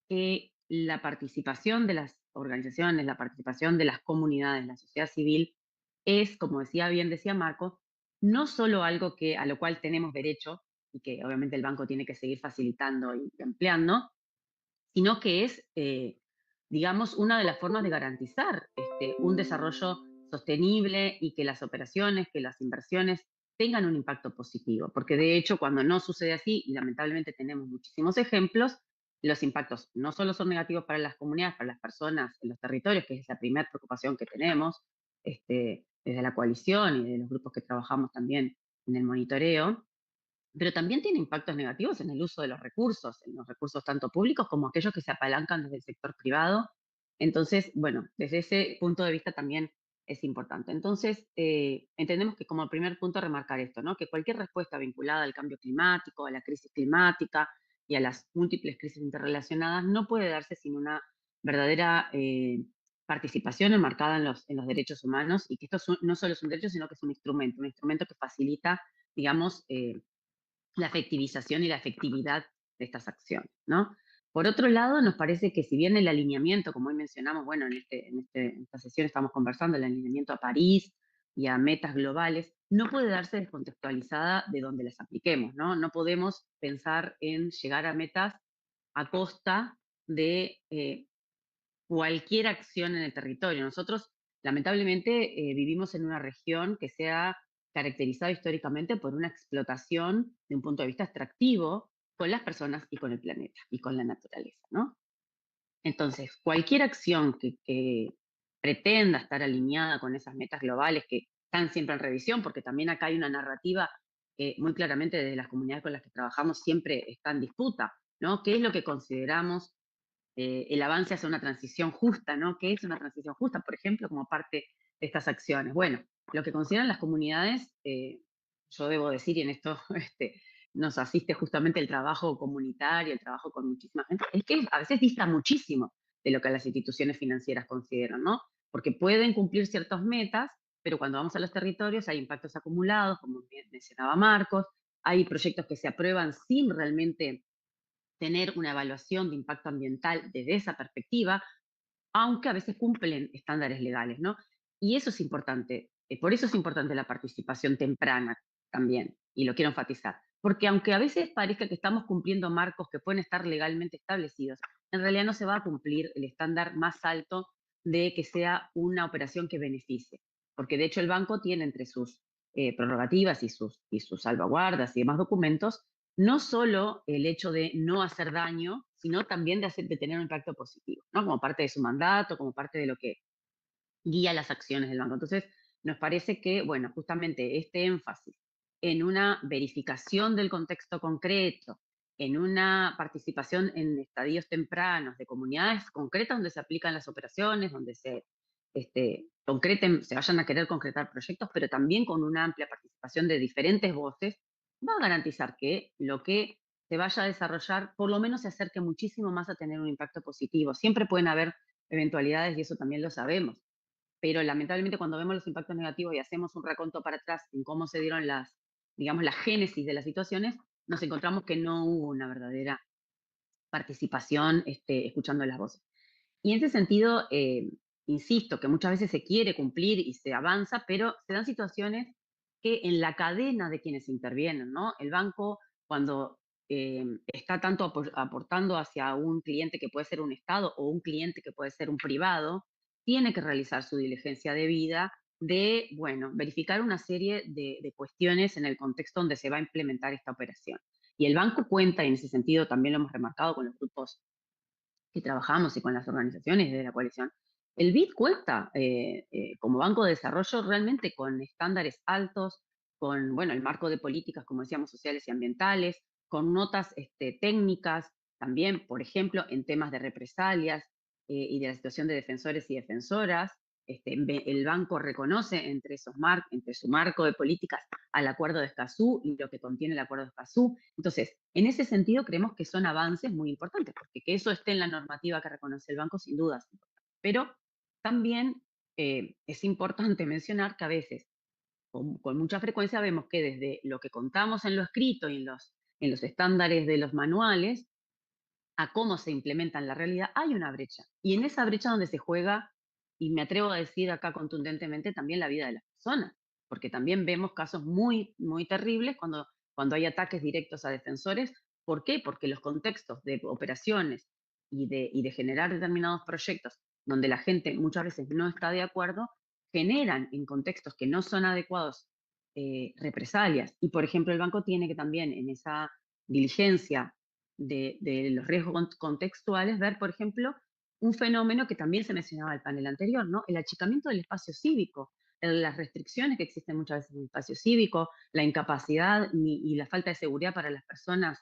que la participación de las organizaciones, la participación de las comunidades, la sociedad civil, es, como decía Marco, no solo algo a lo cual tenemos derecho y que obviamente el banco tiene que seguir facilitando y ampliando, sino que es, digamos, una de las formas de garantizar un desarrollo sostenible y que las operaciones, que las inversiones tengan un impacto positivo. Porque de hecho, cuando no sucede así, y lamentablemente tenemos muchísimos ejemplos, los impactos no solo son negativos para las comunidades, para las personas en los territorios, que es la primera preocupación que tenemos desde la coalición y de los grupos que trabajamos también en el monitoreo, pero también tiene impactos negativos en el uso de en los recursos tanto públicos como aquellos que se apalancan desde el sector privado. Entonces, bueno, desde ese punto de vista también es importante. Entonces, entendemos que como primer punto remarcar esto, ¿no? Que cualquier respuesta vinculada al cambio climático, a la crisis climática y a las múltiples crisis interrelacionadas no puede darse sin una verdadera participación enmarcada en los derechos humanos y que esto no solo es un derecho, sino que es un instrumento que facilita, digamos, la efectivización y la efectividad de estas acciones, ¿no? Por otro lado, nos parece que si bien el alineamiento, como hoy mencionamos, bueno, en esta sesión estamos conversando, el alineamiento a París y a metas globales, no puede darse descontextualizada de donde las apliquemos, ¿no? No podemos pensar en llegar a metas a costa de cualquier acción en el territorio. Nosotros, lamentablemente, vivimos en una región que se ha caracterizado históricamente por una explotación de un punto de vista extractivo con las personas y con el planeta y con la naturaleza, ¿no? Entonces, cualquier acción que pretenda estar alineada con esas metas globales que están siempre en revisión, porque también acá hay una narrativa que muy claramente desde las comunidades con las que trabajamos siempre está en disputa, ¿no? ¿Qué es lo que consideramos el avance hacia una transición justa, ¿no? ¿Qué es una transición justa, por ejemplo, como parte de estas acciones? Bueno, lo que consideran las comunidades, yo debo decir, y en esto nos asiste justamente el trabajo comunitario, el trabajo con muchísima gente, es que a veces dista muchísimo de lo que las instituciones financieras consideran, ¿no? Porque pueden cumplir ciertas metas, pero cuando vamos a los territorios hay impactos acumulados, como mencionaba Marcos, hay proyectos que se aprueban sin realmente tener una evaluación de impacto ambiental desde esa perspectiva, aunque a veces cumplen estándares legales, ¿no? Y eso es importante, por eso es importante la participación temprana también, y lo quiero enfatizar, porque aunque a veces parezca que estamos cumpliendo marcos que pueden estar legalmente establecidos, en realidad no se va a cumplir el estándar más alto de que sea una operación que beneficie, porque de hecho el banco tiene entre sus prerrogativas y sus salvaguardas y demás documentos no solo el hecho de no hacer daño, sino también de tener un impacto positivo, ¿no? Como parte de su mandato, como parte de lo que guía las acciones del banco. Entonces, nos parece que, bueno, justamente este énfasis en una verificación del contexto concreto, en una participación en estadios tempranos de comunidades concretas donde se aplican las operaciones, donde se vayan a querer concretar proyectos, pero también con una amplia participación de diferentes voces, va a garantizar que lo que se vaya a desarrollar por lo menos se acerque muchísimo más a tener un impacto positivo. Siempre pueden haber eventualidades y eso también lo sabemos, pero lamentablemente cuando vemos los impactos negativos y hacemos un raconto para atrás en cómo se dieron digamos, la génesis de las situaciones, nos encontramos que no hubo una verdadera participación escuchando las voces. Y en ese sentido, insisto, que muchas veces se quiere cumplir y se avanza, pero se dan situaciones que en la cadena de quienes intervienen, ¿no? El banco, cuando está tanto aportando hacia un cliente que puede ser un Estado o un cliente que puede ser un privado, tiene que realizar su diligencia debida de, bueno, verificar una serie de cuestiones en el contexto donde se va a implementar esta operación. Y el banco cuenta, y en ese sentido también lo hemos remarcado con los grupos que trabajamos y con las organizaciones de la coalición, el BID cuenta como Banco de Desarrollo realmente con estándares altos, con bueno, el marco de políticas, como decíamos, sociales y ambientales, con notas técnicas también, por ejemplo, en temas de represalias y de la situación de defensores y defensoras. El banco reconoce entre su marco de políticas al acuerdo de Escazú y lo que contiene el acuerdo de Escazú. Entonces, en ese sentido, creemos que son avances muy importantes, porque que eso esté en la normativa que reconoce el banco, sin duda es importante. Pero también es importante mencionar que a veces, con mucha frecuencia, vemos que desde lo que contamos en lo escrito y en los estándares de los manuales, a cómo se implementa en la realidad, hay una brecha. Y en esa brecha donde se juega, y me atrevo a decir acá contundentemente, también la vida de las personas, porque también vemos casos muy, muy terribles cuando hay ataques directos a defensores. ¿Por qué? Porque los contextos de operaciones y de generar determinados proyectos donde la gente muchas veces no está de acuerdo, generan en contextos que no son adecuados represalias. Y, por ejemplo, el banco tiene que también en esa diligencia de los riesgos contextuales, ver, por ejemplo, un fenómeno que también se mencionaba en el panel anterior, ¿no? El achicamiento del espacio cívico, las restricciones que existen muchas veces en el espacio cívico, la incapacidad y la falta de seguridad para las personas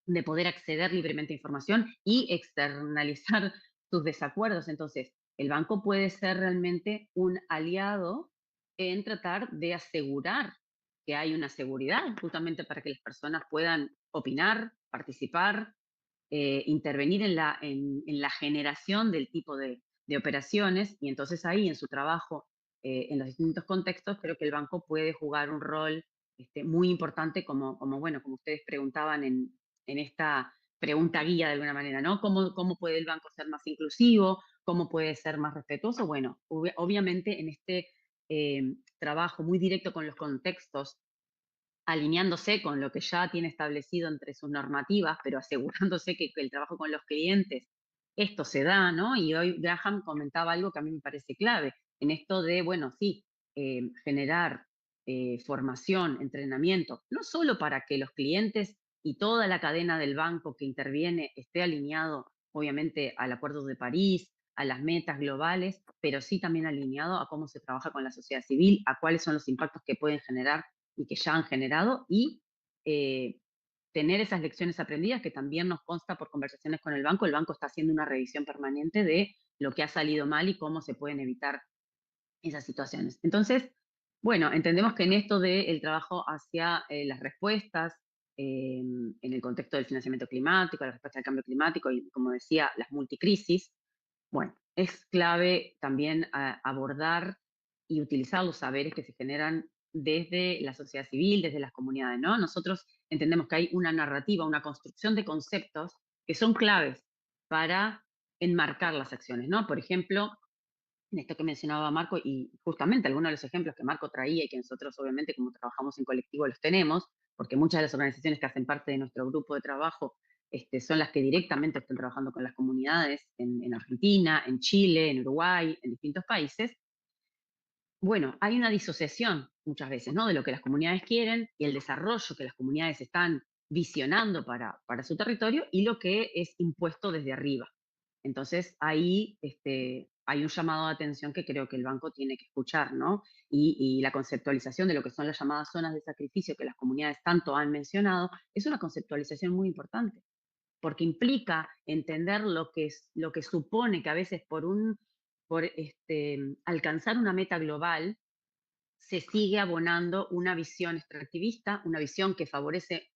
de poder acceder libremente a información y externalizar sus desacuerdos. Entonces, el banco puede ser realmente un aliado en tratar de asegurar que hay una seguridad, justamente para que las personas puedan opinar, participar, intervenir en la generación del tipo de operaciones. Y entonces ahí en su trabajo, en los distintos contextos, creo que el banco puede jugar un rol muy importante bueno, como ustedes preguntaban en esta pregunta guía de alguna manera, ¿no? ¿Cómo puede el banco ser más inclusivo? ¿Cómo puede ser más respetuoso? Bueno, obviamente en este trabajo muy directo con los contextos, alineándose con lo que ya tiene establecido entre sus normativas, pero asegurándose que el trabajo con los clientes, esto se da, ¿no? Y hoy Graham comentaba algo que a mí me parece clave, en esto de, bueno, sí, generar formación, entrenamiento, no solo para que los clientes y toda la cadena del banco que interviene esté alineado, obviamente, al Acuerdo de París, a las metas globales, pero sí también alineado a cómo se trabaja con la sociedad civil, a cuáles son los impactos que pueden generar y que ya han generado, y tener esas lecciones aprendidas que también nos consta por conversaciones con el banco. El banco está haciendo una revisión permanente de lo que ha salido mal y cómo se pueden evitar esas situaciones. Entonces, bueno, entendemos que en esto del trabajo hacia las respuestas, en el contexto del financiamiento climático, la respuesta al cambio climático y, como decía, las multicrisis, bueno, es clave también abordar y utilizar los saberes que se generan desde la sociedad civil, desde las comunidades, ¿no? Nosotros entendemos que hay una narrativa, una construcción de conceptos que son claves para enmarcar las acciones, ¿no? Por ejemplo, en esto que mencionaba Marco, y justamente algunos de los ejemplos que Marco traía y que nosotros obviamente como trabajamos en colectivo los tenemos, porque muchas de las organizaciones que hacen parte de nuestro grupo de trabajo son las que directamente están trabajando con las comunidades en Argentina, en Chile, en Uruguay, en distintos países. Bueno, hay una disociación muchas veces, ¿no? De lo que las comunidades quieren y el desarrollo que las comunidades están visionando para su territorio y lo que es impuesto desde arriba. Entonces, ahí hay un llamado de atención que creo que el banco tiene que escuchar, ¿no? Y la conceptualización de lo que son las llamadas zonas de sacrificio que las comunidades tanto han mencionado es una conceptualización muy importante, porque implica entender lo que supone que a veces por alcanzar una meta global se sigue abonando una visión extractivista, una visión que favorece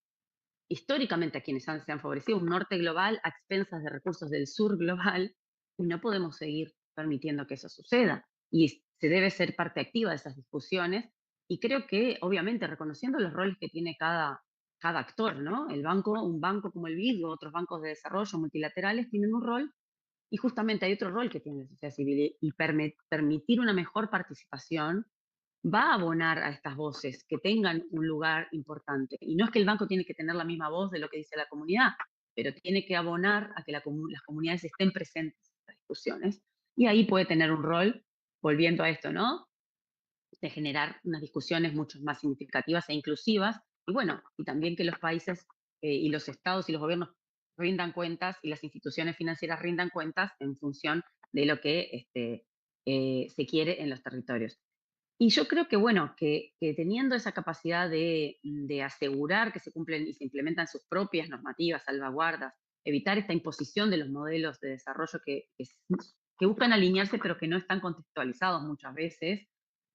históricamente a quienes se han favorecido, un norte global a expensas de recursos del sur global, y no podemos seguir permitiendo que eso suceda. Y se debe ser parte activa de esas discusiones, y creo que, obviamente, reconociendo los roles que tiene cada actor, ¿no? Un banco como el BID o otros bancos de desarrollo multilaterales tienen un rol, y justamente hay otro rol que tiene la sociedad civil, y permitir una mejor participación va a abonar a estas voces que tengan un lugar importante. Y no es que el banco tiene que tener la misma voz de lo que dice la comunidad, pero tiene que abonar a que las comunidades estén presentes en estas discusiones. Y ahí puede tener un rol, volviendo a esto, ¿no? De generar unas discusiones mucho más significativas e inclusivas. Y bueno, y también que los países y los estados y los gobiernos rindan cuentas y las instituciones financieras rindan cuentas en función de lo que se quiere en los territorios. Y yo creo que, bueno, que teniendo esa capacidad de asegurar que se cumplen y se implementan sus propias normativas, salvaguardas, evitar esta imposición de los modelos de desarrollo que buscan alinearse pero que no están contextualizados muchas veces,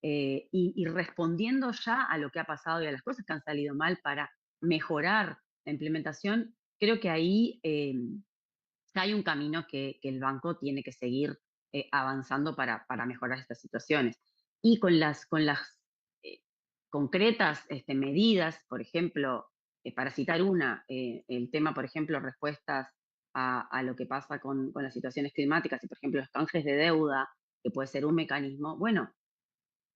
y respondiendo ya a lo que ha pasado y a las cosas que han salido mal para mejorar la implementación, creo que ahí ya hay un camino que el banco tiene que seguir avanzando para mejorar estas situaciones. Y con las eh, concretas medidas, por ejemplo, para citar una, el tema, por ejemplo, respuestas a lo que pasa con las situaciones climáticas y, por ejemplo, los canjes de deuda, que puede ser un mecanismo. Bueno,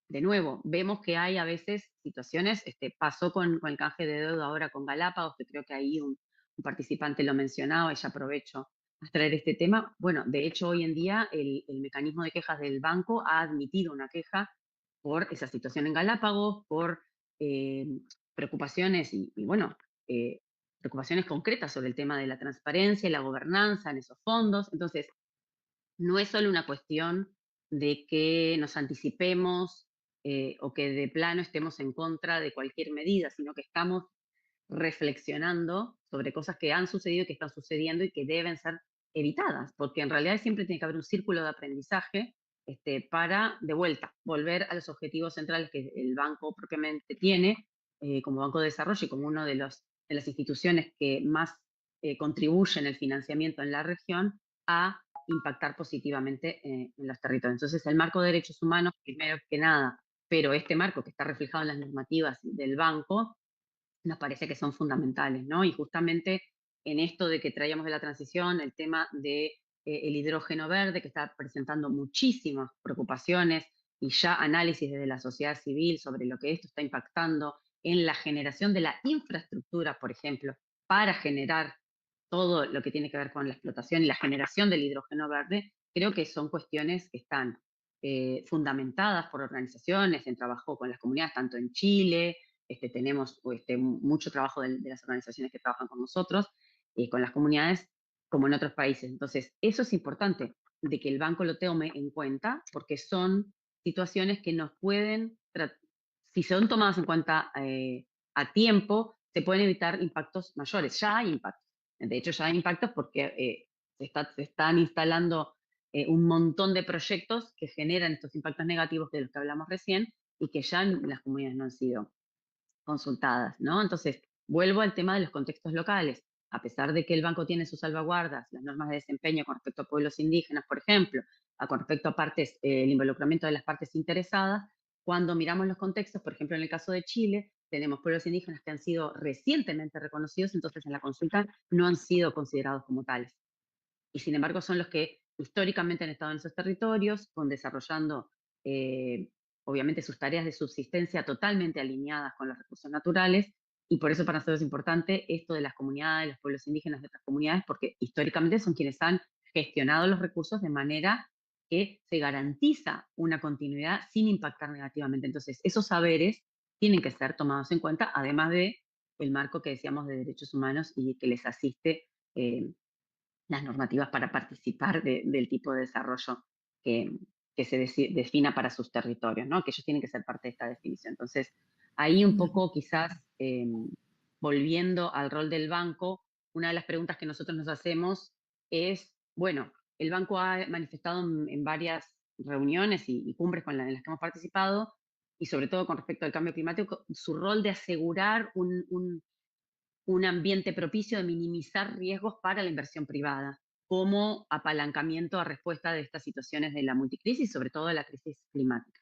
de nuevo, vemos que hay a veces situaciones, pasó con el canje de deuda ahora con Galápagos, que creo que ahí un participante lo mencionaba y ya aprovecho a traer este tema. Bueno, de hecho, hoy en día el mecanismo de quejas del banco ha admitido una queja por esa situación en Galápagos, por eh, preocupaciones y bueno, eh, preocupaciones concretas sobre el tema de la transparencia y la gobernanza en esos fondos. Entonces, no es solo una cuestión de que nos anticipemos o que de plano estemos en contra de cualquier medida, sino que estamos reflexionando sobre cosas que han sucedido, que están sucediendo y que deben ser evitadas, porque en realidad siempre tiene que haber un círculo de aprendizaje para, de vuelta, volver a los objetivos centrales que el banco propiamente tiene como Banco de Desarrollo y como una de las instituciones que más contribuyen el financiamiento en la región, a impactar positivamente en los territorios. Entonces, el marco de derechos humanos, primero que nada, pero este marco que está reflejado en las normativas del banco, nos parece que son fundamentales, ¿no? Y justamente en esto de que traíamos de la transición, el tema de el hidrógeno verde, que está presentando muchísimas preocupaciones y ya análisis desde la sociedad civil sobre lo que esto está impactando en la generación de la infraestructura, por ejemplo, para generar todo lo que tiene que ver con la explotación y la generación del hidrógeno verde, creo que son cuestiones que están fundamentadas por organizaciones en trabajo con las comunidades, tanto en Chile, tenemos mucho trabajo de las organizaciones que trabajan con nosotros, con las comunidades, como en otros países. Entonces, eso es importante, de que el banco lo tome en cuenta, porque son situaciones que nos pueden, si son tomadas en cuenta a tiempo, se pueden evitar impactos mayores. Ya hay impactos. De hecho, ya hay impactos porque se están instalando un montón de proyectos que generan estos impactos negativos de los que hablamos recién y que ya en las comunidades no han sido consultadas, ¿no? Entonces, vuelvo al tema de los contextos locales. A pesar de que el banco tiene sus salvaguardas, las normas de desempeño con respecto a pueblos indígenas, por ejemplo, con respecto a partes, el involucramiento de las partes interesadas, cuando miramos los contextos, por ejemplo, en el caso de Chile, tenemos pueblos indígenas que han sido recientemente reconocidos, entonces en la consulta no han sido considerados como tales. Y sin embargo son los que históricamente han estado en esos territorios, con desarrollando eh, obviamente sus tareas de subsistencia totalmente alineadas con los recursos naturales, y por eso para nosotros es importante esto de las comunidades, los pueblos indígenas de otras comunidades, porque históricamente son quienes han gestionado los recursos de manera que se garantiza una continuidad sin impactar negativamente. Entonces, esos saberes tienen que ser tomados en cuenta, además de el marco que decíamos de derechos humanos y que les asiste las normativas para participar del tipo de desarrollo que, que se defina para sus territorios, ¿no? Que ellos tienen que ser parte de esta definición. Entonces, ahí un poco quizás volviendo al rol del banco, una de las preguntas que nosotros nos hacemos es, bueno, el banco ha manifestado en varias reuniones y cumbres en las que hemos participado, y sobre todo con respecto al cambio climático, su rol de asegurar un ambiente propicio de minimizar riesgos para la inversión privada, como apalancamiento a respuesta de estas situaciones de la multicrisis, sobre todo de la crisis climática.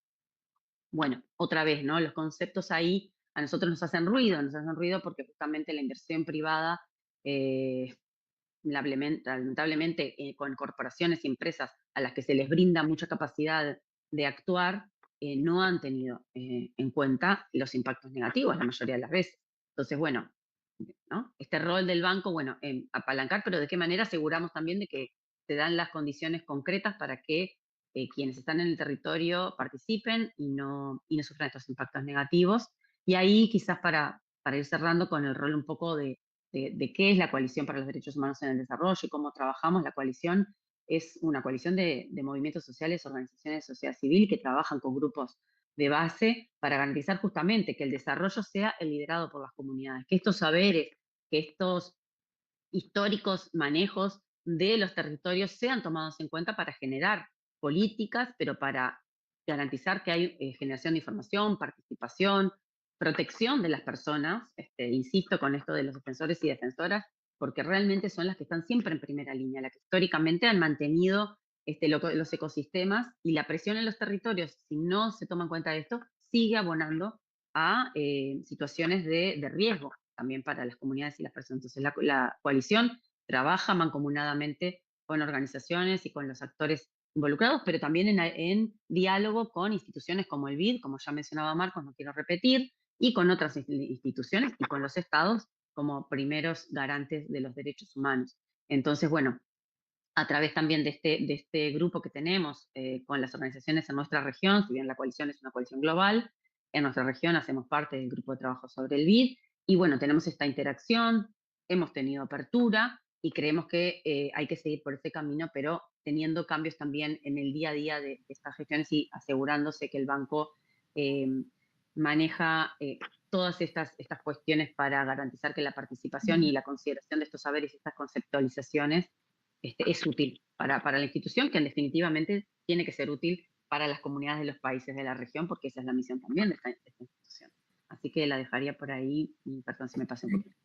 Bueno, otra vez, ¿no? Los conceptos ahí a nosotros nos hacen ruido porque justamente la inversión privada, eh, lamentablemente, con corporaciones y empresas a las que se les brinda mucha capacidad de actuar, no han tenido en cuenta los impactos negativos la mayoría de las veces. Entonces, bueno, ¿no? Este rol del banco, bueno, apalancar, pero de qué manera aseguramos también de que se dan las condiciones concretas para que quienes están en el territorio participen y no sufran estos impactos negativos. Y ahí quizás para ir cerrando con el rol un poco de qué es la Coalición para los Derechos Humanos en el Desarrollo y cómo trabajamos. La coalición es una coalición de movimientos sociales, organizaciones de sociedad civil que trabajan con grupos de base para garantizar justamente que el desarrollo sea el liderado por las comunidades, que estos saberes, que estos históricos manejos de los territorios sean tomados en cuenta para generar políticas, pero para garantizar que hay generación de información, participación, protección de las personas, insisto con esto de los defensores y defensoras, porque realmente son las que están siempre en primera línea, las que históricamente han mantenido los ecosistemas y la presión en los territorios, si no se toma en cuenta esto, sigue abonando a situaciones de riesgo también para las comunidades y las personas. Entonces, la coalición trabaja mancomunadamente con organizaciones y con los actores involucrados, pero también en diálogo con instituciones como el BID, como ya mencionaba Marcos, no quiero repetir, y con otras instituciones y con los estados como primeros garantes de los derechos humanos. Entonces, bueno, a través también de este grupo que tenemos con las organizaciones en nuestra región, si bien la coalición es una coalición global, en nuestra región hacemos parte del grupo de trabajo sobre el BID, y bueno, tenemos esta interacción, hemos tenido apertura y creemos que hay que seguir por ese camino, pero teniendo cambios también en el día a día de estas gestiones y asegurándose que el banco eh, maneja todas estas cuestiones para garantizar que la participación y la consideración de estos saberes y estas conceptualizaciones es útil para la institución, que en definitivamente tiene que ser útil para las comunidades de los países de la región, porque esa es la misión también de esta institución. Así que la dejaría por ahí, y perdón si me pasé un poquito.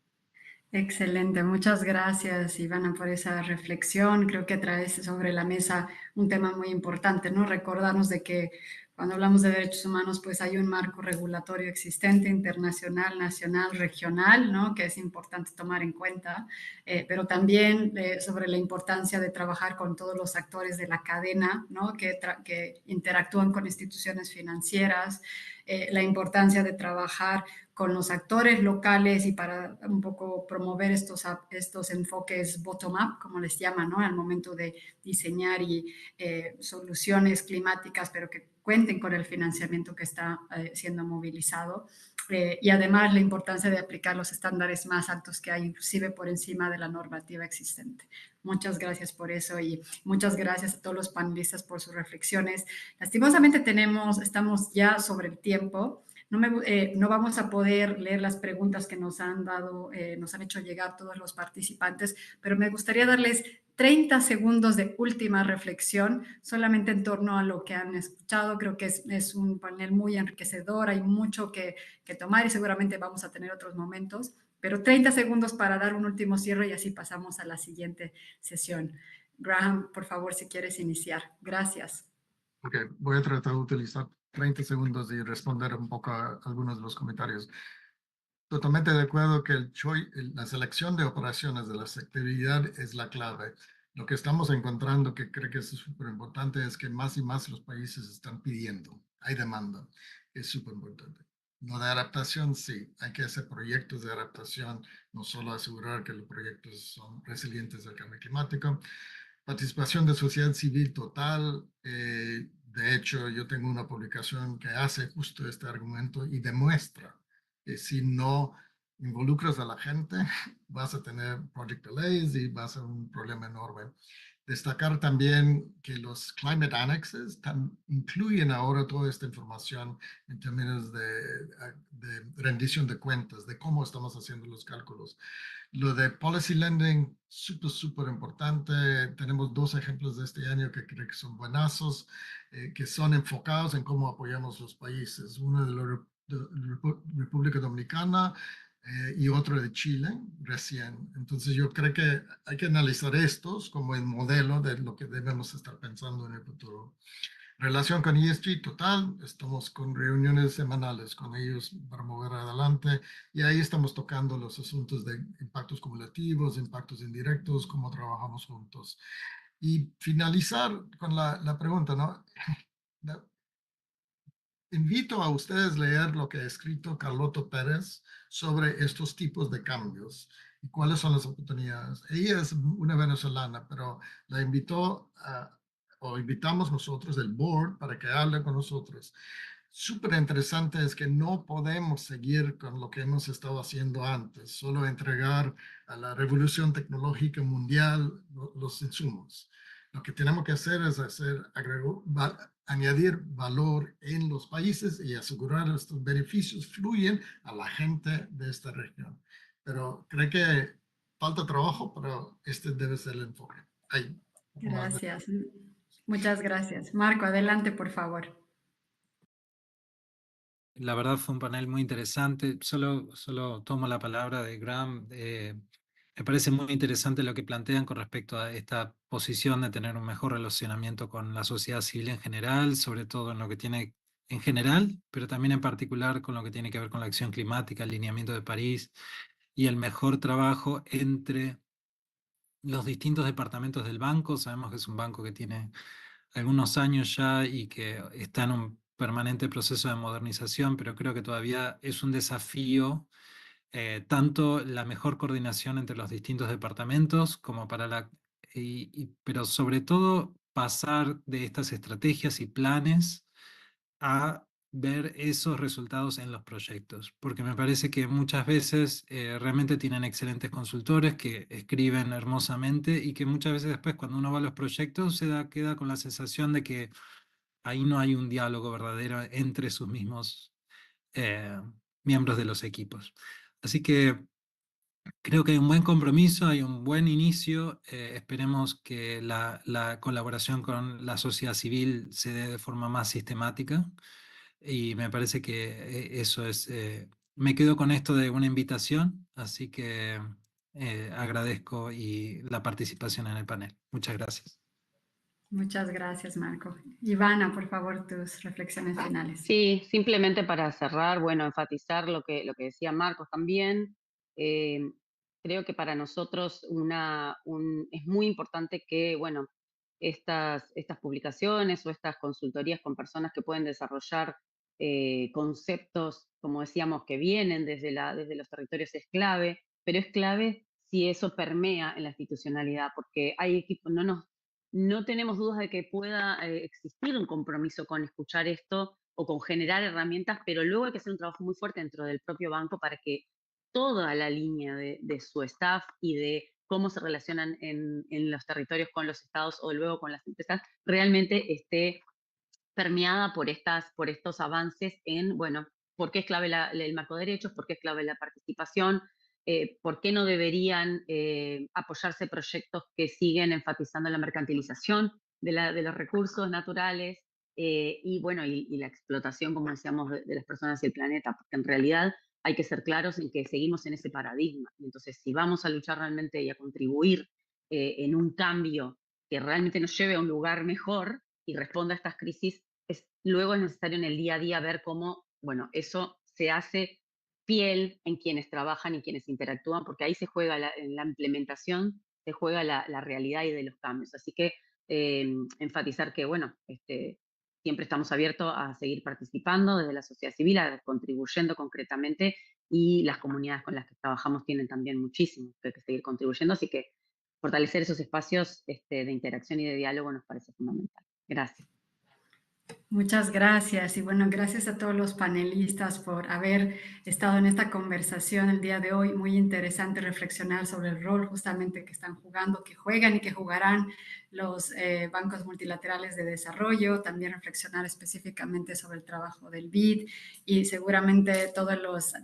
Excelente, muchas gracias, Ivana, por esa reflexión. Creo que traes sobre la mesa un tema muy importante, ¿no? Recordarnos de que cuando hablamos de derechos humanos, pues hay un marco regulatorio existente, internacional, nacional, regional, ¿no? Que es importante tomar en cuenta, pero también sobre la importancia de trabajar con todos los actores de la cadena, ¿no? Que interactúan con instituciones financieras, la importancia de trabajar con los actores locales y para un poco promover estos enfoques bottom-up, como les llaman, ¿no? Al momento de diseñar soluciones climáticas, pero que cuenten con el financiamiento que está siendo movilizado. Y además la importancia de aplicar los estándares más altos que hay, inclusive por encima de la normativa existente. Muchas gracias por eso y muchas gracias a todos los panelistas por sus reflexiones. Lastimosamente estamos ya sobre el tiempo. No vamos a poder leer las preguntas que nos han hecho llegar todos los participantes, pero me gustaría darles 30 segundos de última reflexión solamente en torno a lo que han escuchado. Creo que es un panel muy enriquecedor, hay mucho que tomar y seguramente vamos a tener otros momentos, pero 30 segundos para dar un último cierre y así pasamos a la siguiente sesión. Graham, por favor, si quieres iniciar. Gracias. Ok, voy a tratar de utilizar 30 segundos y responder un poco a algunos de los comentarios. Totalmente de acuerdo que la selección de operaciones de la actividad es la clave. Lo que estamos encontrando, que creo que es súper importante, es que más y más los países están pidiendo. Hay demanda. Es súper importante. No de adaptación, sí. Hay que hacer proyectos de adaptación, no solo asegurar que los proyectos son resilientes al cambio climático. Participación de sociedad civil total. De hecho, yo tengo una publicación que hace justo este argumento y demuestra que si no involucras a la gente, vas a tener project delays y vas a un problema enorme. Destacar también que los climate annexes incluyen ahora toda esta información en términos de rendición de cuentas, de cómo estamos haciendo los cálculos. Lo de policy lending, súper, súper importante. Tenemos dos ejemplos de este año que creo que son buenazos, que son enfocados en cómo apoyamos los países. Uno de la República Dominicana y otro de Chile recién. Entonces yo creo que hay que analizar estos como el modelo de lo que debemos estar pensando en el futuro. Relación con ESG total, estamos con reuniones semanales con ellos para mover adelante y ahí estamos tocando los asuntos de impactos cumulativos, impactos indirectos, cómo trabajamos juntos. Y finalizar con la pregunta, ¿no? invito a ustedes a leer lo que ha escrito Carlotto Pérez sobre estos tipos de cambios y cuáles son las oportunidades. Ella es una venezolana, pero la o invitamos nosotros, el board, para que hable con nosotros. Súper interesante es que no podemos seguir con lo que hemos estado haciendo antes, solo entregar a la revolución tecnológica mundial los insumos. Lo que tenemos que hacer es añadir valor en los países y asegurar que estos beneficios fluyen a la gente de esta región. Pero creo que falta trabajo, pero este debe ser el enfoque. Ahí, un poco más de... Gracias. Muchas gracias. Marco, adelante, por favor. La verdad fue un panel muy interesante. Solo tomo la palabra de Graham. Me parece muy interesante lo que plantean con respecto a esta posición de tener un mejor relacionamiento con la sociedad civil en general, sobre todo en lo que tiene en general, pero también en particular con lo que tiene que ver con la acción climática, el lineamiento de París y el mejor trabajo entre los distintos departamentos del banco. Sabemos que es un banco que tiene algunos años ya y que está en un permanente proceso de modernización, pero creo que todavía es un desafío tanto la mejor coordinación entre los distintos departamentos como para pero sobre todo pasar de estas estrategias y planes a ver esos resultados en los proyectos, porque me parece que muchas veces realmente tienen excelentes consultores que escriben hermosamente y que muchas veces después cuando uno va a los proyectos queda con la sensación de que ahí no hay un diálogo verdadero entre sus mismos eh, miembros de los equipos. Así que creo que hay un buen compromiso, hay un buen inicio. Esperemos que la colaboración con la sociedad civil se dé de forma más sistemática. Y me parece que eso es, me quedo con esto de una invitación, así que agradezco y la participación en el panel. Muchas gracias. Muchas gracias, Marco. Ivana, por favor, tus reflexiones finales. Sí, simplemente para cerrar, bueno, enfatizar lo que decía Marcos también. eh, Creo que para nosotros es muy importante que, bueno, estas publicaciones o estas consultorías con personas que pueden desarrollar conceptos, como decíamos, que vienen desde los territorios es clave, pero es clave si eso permea en la institucionalidad, porque hay equipos, no tenemos dudas de que pueda existir un compromiso con escuchar esto o con generar herramientas, pero luego hay que hacer un trabajo muy fuerte dentro del propio banco para que toda la línea de su staff y de cómo se relacionan en los territorios con los estados o luego con las empresas, realmente esté permeada por estos avances en, bueno, por qué es clave el marco de derechos, por qué es clave la participación, por qué no deberían apoyarse proyectos que siguen enfatizando la mercantilización de los recursos naturales y, bueno, y la explotación, como decíamos, de las personas y el planeta, porque en realidad hay que ser claros en que seguimos en ese paradigma. Y entonces, si vamos a luchar realmente y a contribuir en un cambio que realmente nos lleve a un lugar mejor y responda a estas crisis, luego es necesario en el día a día ver cómo, bueno, eso se hace piel en quienes trabajan y quienes interactúan, porque ahí se juega en la implementación, se juega la realidad y de los cambios. Así que enfatizar que, bueno, siempre estamos abiertos a seguir participando desde la sociedad civil, contribuyendo concretamente, y las comunidades con las que trabajamos tienen también muchísimo que seguir contribuyendo, así que fortalecer esos espacios de interacción y de diálogo nos parece fundamental. Gracias. Muchas gracias y bueno, gracias a todos los panelistas por haber estado en esta conversación el día de hoy. Muy interesante reflexionar sobre el rol justamente que están jugando, que juegan y que jugarán los bancos multilaterales de desarrollo. También reflexionar específicamente sobre el trabajo del BID y seguramente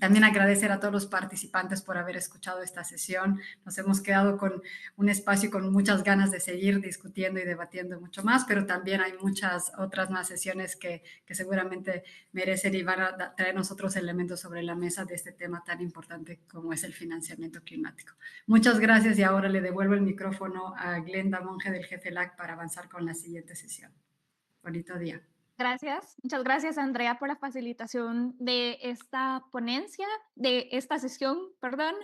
también agradecer a todos los participantes por haber escuchado esta sesión. Nos hemos quedado con un espacio con muchas ganas de seguir discutiendo y debatiendo mucho más, pero también hay muchas otras más sesiones que seguramente merecen y van a traernos otros elementos sobre la mesa de este tema tan importante como es el financiamiento climático. Muchas gracias y ahora le devuelvo el micrófono a Glenda Monge del GFLAC para avanzar con la siguiente sesión. Bonito día. Gracias, muchas gracias Andrea por la facilitación de esta ponencia, de esta sesión, perdón.